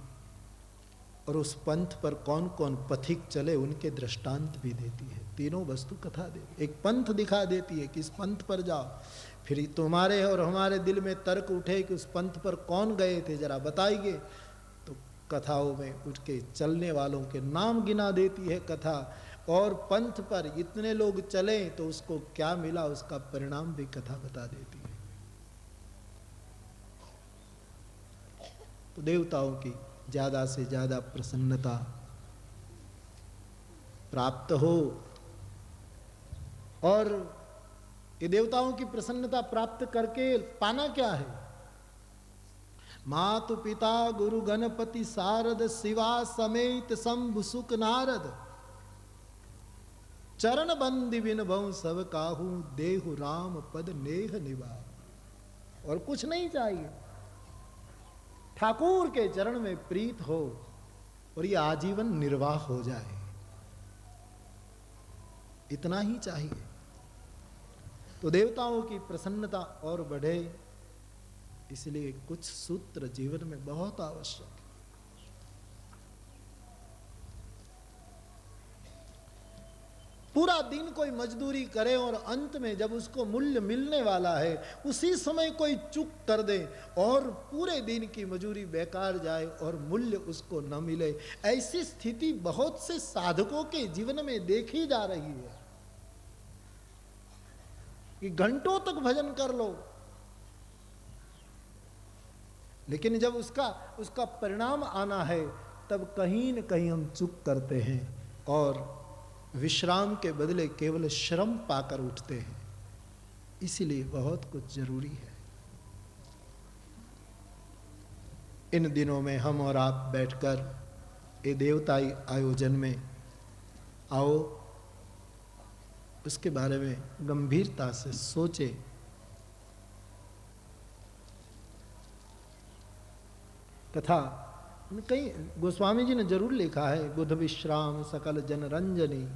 [SPEAKER 1] और उस पंथ पर कौन कौन पथिक चले उनके दृष्टांत भी देती है। तीनों वस्तु कथा देती, एक पंथ दिखा देती है कि इस पंथ पर जाओ, फिर तुम्हारे और हमारे दिल में तर्क उठे कि उस पंथ पर कौन गए थे जरा बताइए, तो कथाओं में उठ के चलने वालों के नाम गिना देती है कथा, और पंथ पर इतने लोग चले तो उसको क्या मिला उसका परिणाम भी कथा बता देती है। तो देवताओं की ज्यादा से ज्यादा प्रसन्नता प्राप्त हो, और ये देवताओं की प्रसन्नता प्राप्त करके पाना क्या है? मातु पिता गुरु गणपति सारद शिवा समेत शंभु सुख नारद, चरण बंदी बिन भव सब काहू, देहु राम पद नेह निभा। और कुछ नहीं चाहिए, ठाकुर के चरण में प्रीत हो और ये आजीवन निर्वाह हो जाए, इतना ही चाहिए। तो देवताओं की प्रसन्नता और बढ़े, इसलिए कुछ सूत्र जीवन में बहुत आवश्यक है। पूरा दिन कोई मजदूरी करे और अंत में जब उसको मूल्य मिलने वाला है उसी समय कोई चूक कर दे और पूरे दिन की मजूरी बेकार जाए और मूल्य उसको न मिले, ऐसी स्थिति बहुत से साधकों के जीवन में देखी जा रही है कि घंटों तक भजन कर लो, लेकिन जब उसका परिणाम आना है तब कहीं न कहीं हम चूक करते हैं और विश्राम के बदले केवल श्रम पाकर उठते हैं। इसीलिए बहुत कुछ जरूरी है। इन दिनों में हम और आप बैठकर ये देवताई आयोजन में आओ, उसके बारे में गंभीरता से सोचे। तथा कहीं गोस्वामी जी ने जरूर लिखा है, बुध विश्राम सकल जन रंजनी।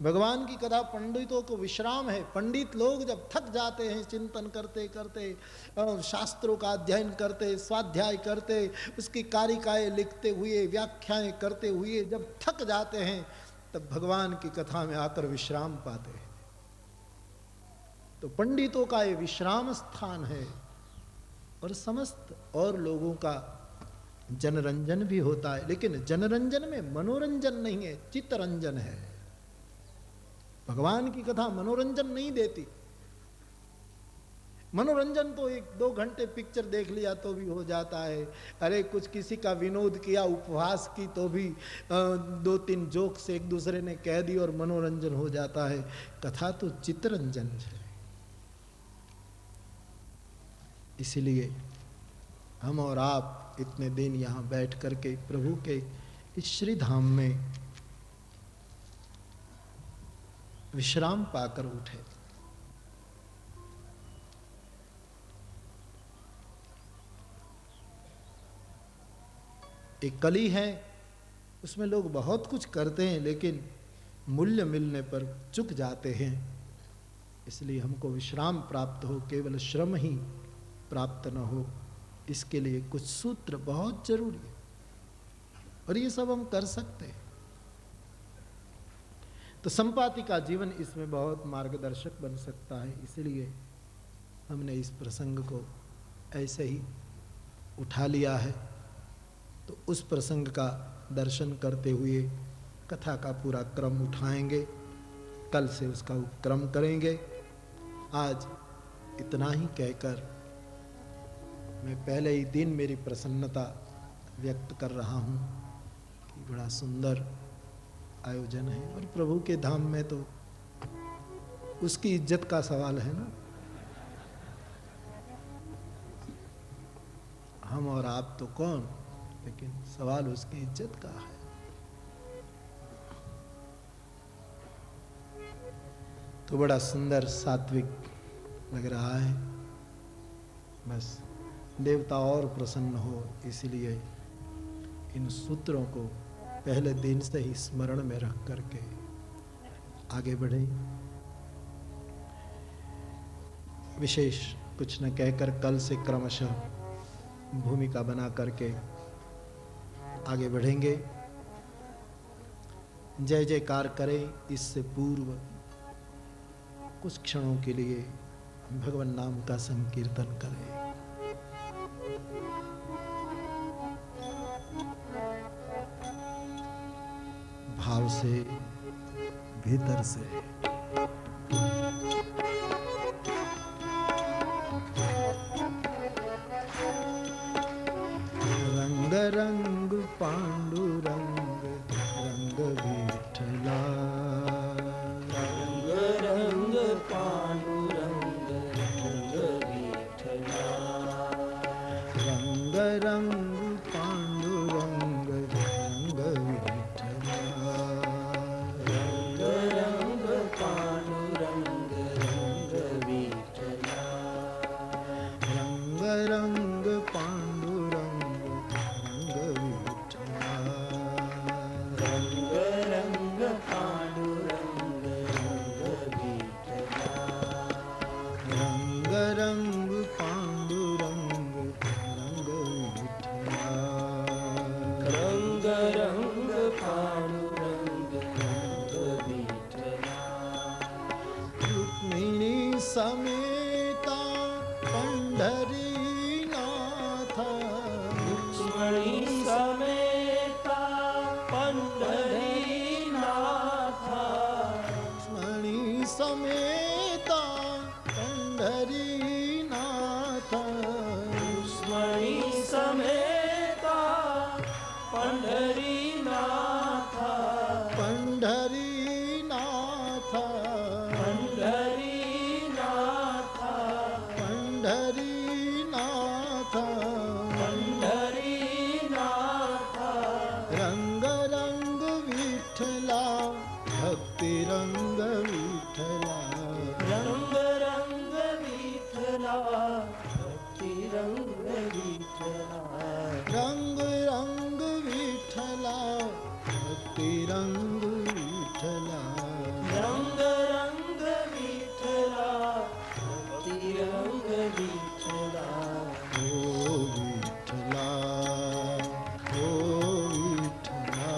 [SPEAKER 1] भगवान की कथा पंडितों को विश्राम है। पंडित लोग जब थक जाते हैं चिंतन करते करते, शास्त्रों का अध्ययन करते, स्वाध्याय करते, उसकी कारिकाएं लिखते हुए, व्याख्याएं करते हुए जब थक जाते हैं तब भगवान की कथा में आकर विश्राम पाते हैं। तो पंडितों का ये विश्राम स्थान है और समस्त और लोगों का जनरंजन भी होता है। लेकिन जनरंजन में मनोरंजन नहीं है, चित्तरंजन है। भगवान की कथा मनोरंजन नहीं देती। मनोरंजन तो 1-2 घंटे पिक्चर देख लिया तो भी हो जाता है। अरे कुछ किसी का विनोद किया, उपहास की तो भी 2-3 जोक से एक दूसरे ने कह दी और मनोरंजन हो जाता है। कथा तो चित्तरंजन है। इसलिए हम और आप इतने दिन यहाँ बैठ करके प्रभु के इस श्री धाम में विश्राम पाकर उठे। एक कली है, उसमें लोग बहुत कुछ करते हैं लेकिन मूल्य मिलने पर चूक जाते हैं। इसलिए हमको विश्राम प्राप्त हो, केवल श्रम ही प्राप्त न हो, इसके लिए कुछ सूत्र बहुत जरूरी है और ये सब हम कर सकते हैं। तो संपाति का जीवन इसमें बहुत मार्गदर्शक बन सकता है। इसलिए हमने इस प्रसंग को ऐसे ही उठा लिया है। तो उस प्रसंग का दर्शन करते हुए कथा का पूरा क्रम उठाएंगे, कल से उसका उपक्रम करेंगे। आज इतना ही कहकर मैं पहले ही दिन मेरी प्रसन्नता व्यक्त कर रहा हूँ कि बड़ा सुंदर आयोजन है और प्रभु के धाम में तो उसकी इज्जत का सवाल है ना। हम और आप तो कौन, लेकिन सवाल उसकी इज्जत का है। तो बड़ा सुंदर सात्विक लग रहा है। बस देवता और प्रसन्न हो, इसलिए इन सूत्रों को पहले दिन से ही स्मरण में रख करके आगे बढ़े। विशेष कुछ न कहकर कल से क्रमशः भूमिका बना करके आगे बढ़ेंगे। जय जयकार करें। इससे पूर्व कुछ क्षणों के लिए भगवान नाम का संकीर्तन करें। भाव से, भीतर से। रंग रंग पांडुरंग रंग विठला,
[SPEAKER 2] रंग रंग पांडुरंग रंग विठला,
[SPEAKER 1] रंग रंग पांडुरंग रंग विठला,
[SPEAKER 2] रंग रंग पांडुरंग रंग विठला,
[SPEAKER 1] रंग रंग पांडुरंग रंग विठला,
[SPEAKER 2] रंग रंग पांडुरंग रंग विठला,
[SPEAKER 1] रंग रंग पांडुरंग रंग विठला,
[SPEAKER 2] रंग रंग पांडुरंग रंग विठला,
[SPEAKER 1] रुक्मिणी समेता पंढरीनाथ,
[SPEAKER 2] लक्ष्मणी समेता पंढरीनाथ,
[SPEAKER 1] रुक्मिणी समेता पंढरीनाथ,
[SPEAKER 2] लक्ष्मणी समेता पंढरीनाथ,
[SPEAKER 1] पंढरीनाथ,
[SPEAKER 2] पंढरीनाथ,
[SPEAKER 1] पंढरीनाथ,
[SPEAKER 2] पंढरीनाथ,
[SPEAKER 1] रंग रंग विठला भक्ति रंग विठला,
[SPEAKER 2] रंग रंग विठला भक्ति रंग विठला,
[SPEAKER 1] रंग रंग विठला भक्ति रंग विठला,
[SPEAKER 2] रंग रंग विठला भक्ति रंग विठला,
[SPEAKER 1] ओ विठला, ओ विठला,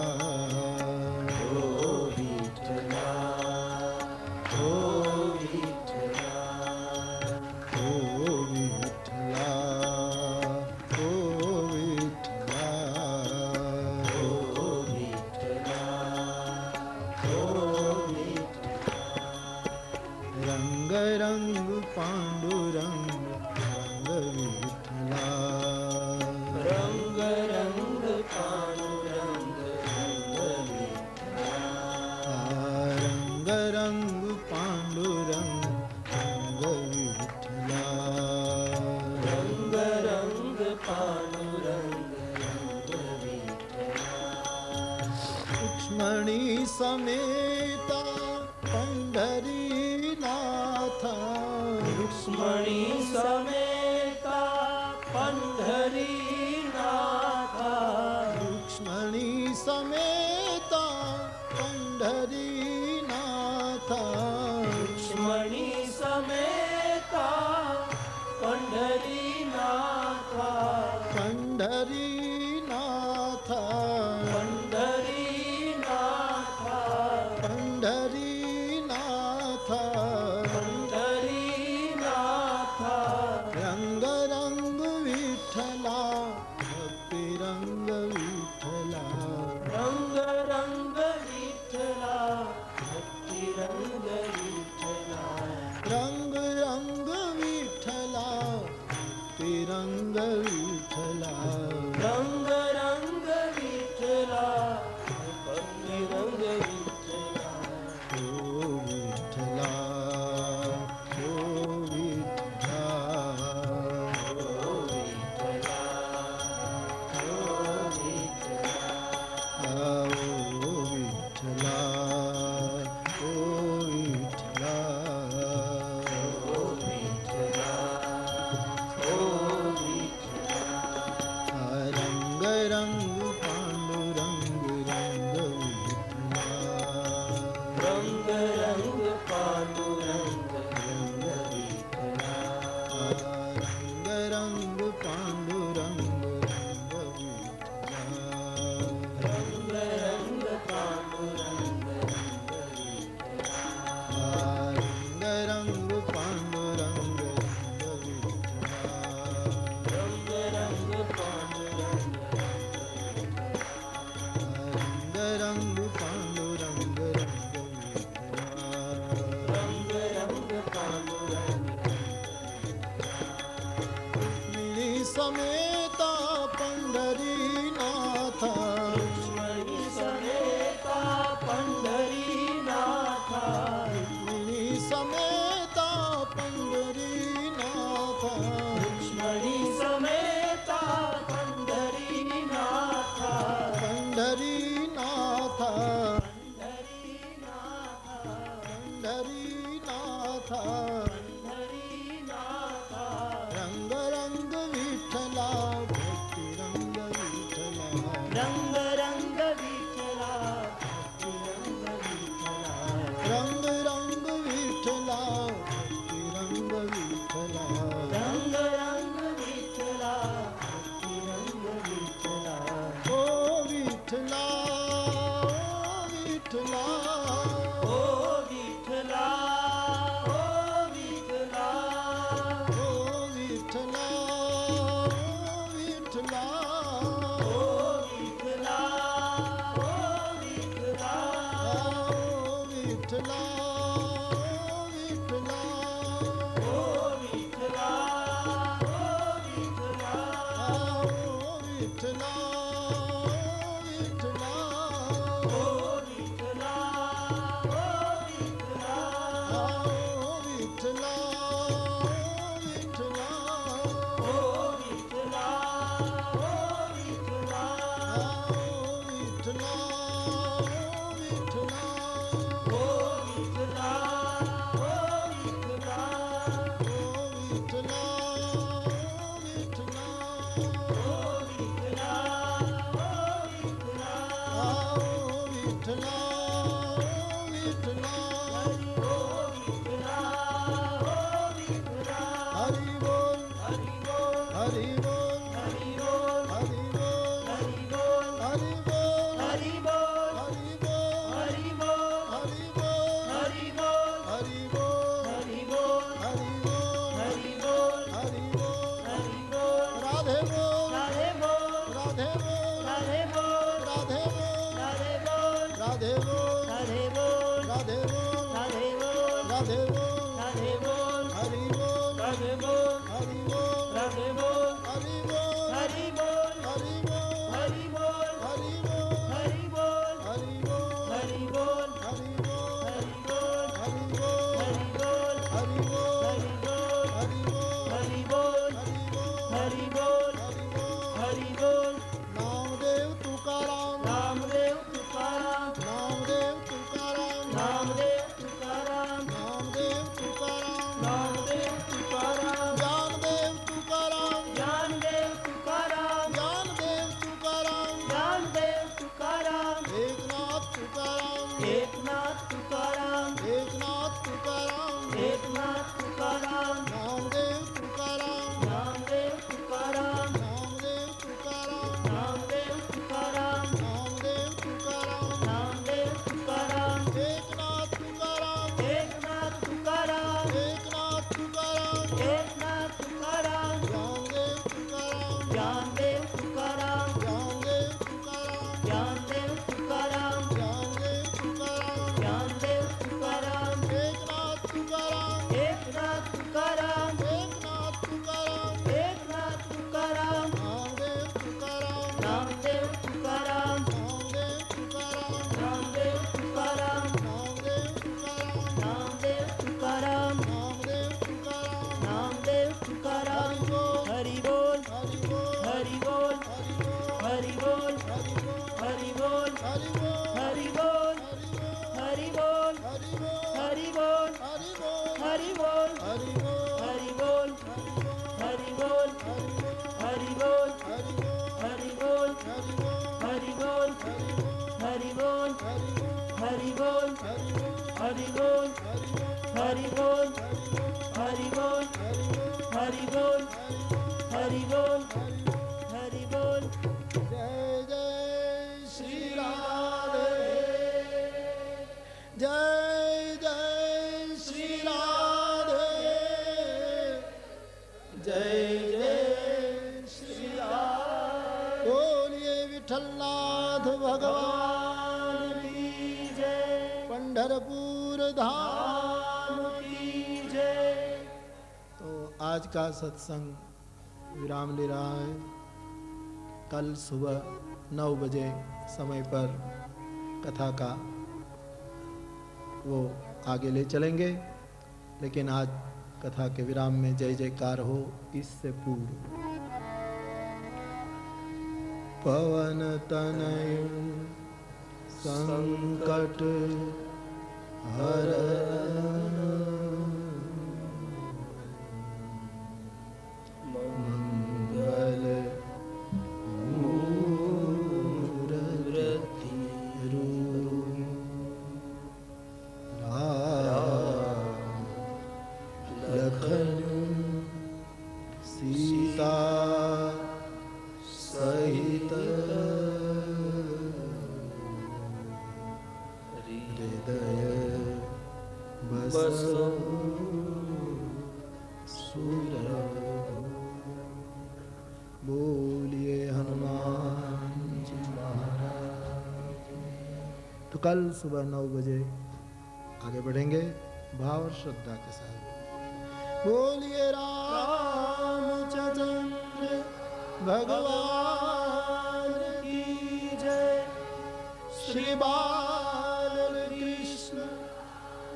[SPEAKER 2] ओ विठला, ओ विठला,
[SPEAKER 1] ओ विठला, ओ विठला,
[SPEAKER 2] ओ विठला, ओ विठला,
[SPEAKER 1] रंग रंग पांडुरंग रंग विठला,
[SPEAKER 2] रंग रंग पांडुरंग रंग विठला,
[SPEAKER 1] रंग रंग पांडुरंग रंग विठला,
[SPEAKER 2] रंग रंग पांडुरंग रंग विठला,
[SPEAKER 1] लक्ष्मणी समेता पंढरीनाथ,
[SPEAKER 2] लक्ष्मणी समेता पंढरीनाथ,
[SPEAKER 1] लक्ष्मणी समेता पंढरीनाथ,
[SPEAKER 2] लक्ष्मणी समेता पंढरीनाथ,
[SPEAKER 1] पंढरीनाथ,
[SPEAKER 2] पंढरीनाथ,
[SPEAKER 1] पंढरीनाथ,
[SPEAKER 2] पंढरीनाथ,
[SPEAKER 1] रंग रंग विठला भक्ति रंग विठला,
[SPEAKER 2] रंग रंग विठला भक्ति रंग विठला,
[SPEAKER 1] रंग रंग विठला भक्ति रंग विठला,
[SPEAKER 2] रंग रंग विठला भक्ति रंग विठला,
[SPEAKER 1] ओ विठला, ओ विठला,
[SPEAKER 2] ओ विठला, ओ विठला,
[SPEAKER 1] ओ विठला, ओ विठला, नाथा रंग रंग विठला भक्ति रंग विठला
[SPEAKER 2] रंग रंग विठला
[SPEAKER 1] रंग रंग विठला भक्ति रंग विठला
[SPEAKER 2] रंग रंग विठला भक्ति रंग विठला
[SPEAKER 1] ओ विठला विठला
[SPEAKER 2] ओ विठला ओ विठला
[SPEAKER 1] ओ विठला विठला
[SPEAKER 2] ओ विठला ओ विठला
[SPEAKER 1] ओ विठला विठला
[SPEAKER 2] ओ विठला ओ विठला
[SPEAKER 1] ओ विठला विठला
[SPEAKER 2] ओ विठला ओ विठला
[SPEAKER 1] ओ विठला विठला
[SPEAKER 2] ओ विठला ओ विठला
[SPEAKER 1] ओ विठला विठला
[SPEAKER 2] ओ विठला ओ विठला
[SPEAKER 1] ओ विठला विठला
[SPEAKER 2] ओ विठला
[SPEAKER 1] ओ विठला विठला
[SPEAKER 2] ओ विठला ओ विठला
[SPEAKER 1] हरि बोल
[SPEAKER 2] हरि बोल
[SPEAKER 1] हरि बोल
[SPEAKER 2] हरि बोल
[SPEAKER 1] हरि बोल
[SPEAKER 2] हरि बोल
[SPEAKER 1] हरि बोल
[SPEAKER 2] हरि बोल
[SPEAKER 1] हरि बोल
[SPEAKER 2] हरि बोल
[SPEAKER 1] हरि बोल
[SPEAKER 2] हरि बोल
[SPEAKER 1] हरि बोल
[SPEAKER 2] हरि बोल
[SPEAKER 1] हरि बोल
[SPEAKER 2] हरि बोल
[SPEAKER 1] हरि बोल
[SPEAKER 2] हरि बोल
[SPEAKER 1] राधे बोल
[SPEAKER 2] राधे बोल
[SPEAKER 1] राधे बोल
[SPEAKER 2] राधे बोल
[SPEAKER 1] राधे बोल
[SPEAKER 2] राधे बोल
[SPEAKER 1] राधे बोल
[SPEAKER 2] राधे बोल
[SPEAKER 1] राधे बोल
[SPEAKER 2] राधे बोल
[SPEAKER 1] राधे बोल
[SPEAKER 2] राधे
[SPEAKER 1] हरि
[SPEAKER 2] बोल
[SPEAKER 1] बोल
[SPEAKER 2] राधे बोल
[SPEAKER 1] हरि बोल
[SPEAKER 2] राधे बोल
[SPEAKER 1] हरि बोल
[SPEAKER 2] हरि बोल
[SPEAKER 1] हरि बोल
[SPEAKER 2] हरि बोल
[SPEAKER 1] हरि बोल
[SPEAKER 2] हरि बोल
[SPEAKER 1] हरि बोल
[SPEAKER 2] हरि बोल
[SPEAKER 1] हरि बोल
[SPEAKER 2] हरि बोल
[SPEAKER 1] हरि बोल
[SPEAKER 2] हरि बोल
[SPEAKER 1] हरि बोल
[SPEAKER 2] हरि बोल
[SPEAKER 1] हरि बोल
[SPEAKER 2] हरि बोल
[SPEAKER 1] हरि बोल
[SPEAKER 2] हरि बोल हरि बोल
[SPEAKER 1] नामदेव तुकाराम
[SPEAKER 2] नामदेव तुकाराम
[SPEAKER 1] नामदेव तुकाराम
[SPEAKER 2] नामदेव तुकाराम
[SPEAKER 1] नामदेव तुकाराम
[SPEAKER 2] नामदेव तुकाराम
[SPEAKER 1] ज्ञानदेव तुकाराम
[SPEAKER 2] ज्ञानदेव तुकाराम
[SPEAKER 1] ज्ञानदेव तुकाराम
[SPEAKER 2] ज्ञानदेव तुकाराम
[SPEAKER 1] एकनाथ तुकाराम
[SPEAKER 2] एकनाथ तुकाराम
[SPEAKER 1] एकनाथ तुकाराम
[SPEAKER 2] एकनाथ तुकाराम
[SPEAKER 1] नामदेव तुकाराम
[SPEAKER 2] नामदेव तुकाराम
[SPEAKER 1] नामदेव तुकाराम
[SPEAKER 2] नामदेव तुकाराम
[SPEAKER 1] नामदेव तुकाराम
[SPEAKER 2] नामदेव तुकाराम
[SPEAKER 1] एकनाथ तुकाराम
[SPEAKER 2] एकनाथ तुकाराम
[SPEAKER 1] एकनाथ तुकाराम
[SPEAKER 2] एकनाथ तुकाराम
[SPEAKER 1] ज्ञानदेव तुकाराम
[SPEAKER 2] ज्ञानदेव तुकाराम
[SPEAKER 1] ज्ञानदेव तुकाराम
[SPEAKER 2] ज्ञानदेव तुकाराम
[SPEAKER 1] ज्ञानदेव तुकाराम
[SPEAKER 2] ज्ञानदेव तुकाराम
[SPEAKER 1] एकनाथ तुकाराम
[SPEAKER 2] एकनाथ तुकाराम
[SPEAKER 1] एकनाथ तुकाराम
[SPEAKER 2] एकनाथ तुकाराम
[SPEAKER 1] नामदेव तुकाराम
[SPEAKER 2] नामदेव तुकाराम
[SPEAKER 1] नामदेव तुकाराम
[SPEAKER 2] नामदेव तुकाराम
[SPEAKER 1] नामदेव तुकाराम
[SPEAKER 2] नामदेव तुकाराम
[SPEAKER 1] नामदेव तुकाराम
[SPEAKER 2] नामदेव तुकाराम
[SPEAKER 1] हरि बोल
[SPEAKER 2] हरि बोल
[SPEAKER 1] हरि बोल
[SPEAKER 2] हरि बोल
[SPEAKER 1] हरि बोल
[SPEAKER 2] हरि बोल
[SPEAKER 1] हरि बोल
[SPEAKER 2] हरि बोल
[SPEAKER 1] हरि बोल
[SPEAKER 2] हरि बोल
[SPEAKER 1] हरि बोल
[SPEAKER 2] हरि बोल
[SPEAKER 1] हरि बोल
[SPEAKER 2] हरि बोल
[SPEAKER 1] हरि बोल
[SPEAKER 2] हरि बोल
[SPEAKER 1] हरि
[SPEAKER 2] हरि
[SPEAKER 1] बोल
[SPEAKER 2] बोल
[SPEAKER 1] हरि
[SPEAKER 2] हरि
[SPEAKER 1] बोल
[SPEAKER 2] बोल
[SPEAKER 1] हरि
[SPEAKER 2] हरि
[SPEAKER 1] बोल
[SPEAKER 2] बोल
[SPEAKER 1] हरि
[SPEAKER 2] हरि
[SPEAKER 1] बोल
[SPEAKER 2] बोल
[SPEAKER 1] हरि
[SPEAKER 2] हरि बोल
[SPEAKER 1] बोल
[SPEAKER 2] हरि
[SPEAKER 1] हरि बोल
[SPEAKER 2] बोल
[SPEAKER 1] हरि
[SPEAKER 2] हरि
[SPEAKER 1] बोल
[SPEAKER 2] बोल
[SPEAKER 1] हरि
[SPEAKER 2] हरि बोल
[SPEAKER 1] बोल
[SPEAKER 2] हरि बोल हरि बोल हरि बोल
[SPEAKER 1] जय जय श्री राधे जय जय श्री राधे जय जय श्री राधे बोलिए विठलनाथ भगवान
[SPEAKER 2] की जय
[SPEAKER 1] पंढरपुर धाम
[SPEAKER 2] की जय।
[SPEAKER 1] तो आज का सत्संग विराम ले रहा है। कल सुबह 9 बजे समय पर कथा का वो आगे ले चलेंगे, लेकिन आज कथा के विराम में जय जयकार हो इससे पूर्व पवन तनय संकट हर सूर बोलिए हनुमान जी महाराज। तो कल सुबह 9 बजे आगे बढ़ेंगे भाव और श्रद्धा के साथ। बोलिए रामचंद्र भगवान
[SPEAKER 2] की जय।
[SPEAKER 1] श्री बालकृष्ण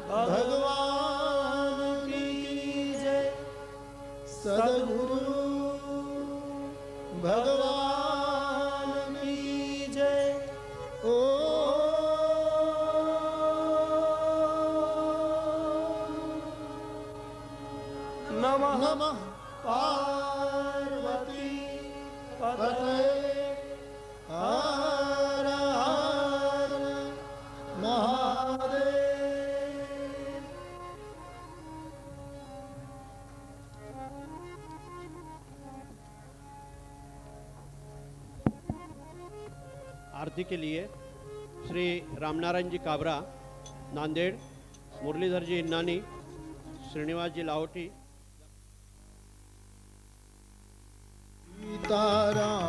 [SPEAKER 1] भगवान की
[SPEAKER 2] जय।
[SPEAKER 1] सद्गुरु भगवान की
[SPEAKER 2] जय।
[SPEAKER 1] ओ
[SPEAKER 2] नमः
[SPEAKER 1] पार्वती
[SPEAKER 2] पतये
[SPEAKER 1] हर हर महादेव।
[SPEAKER 3] आरती के लिए श्री रामनारायण जी काबरा नांदेड़, मुरलीधर जी इन्नानी, श्रीनिवास जी लाहौटी।
[SPEAKER 1] सीताराम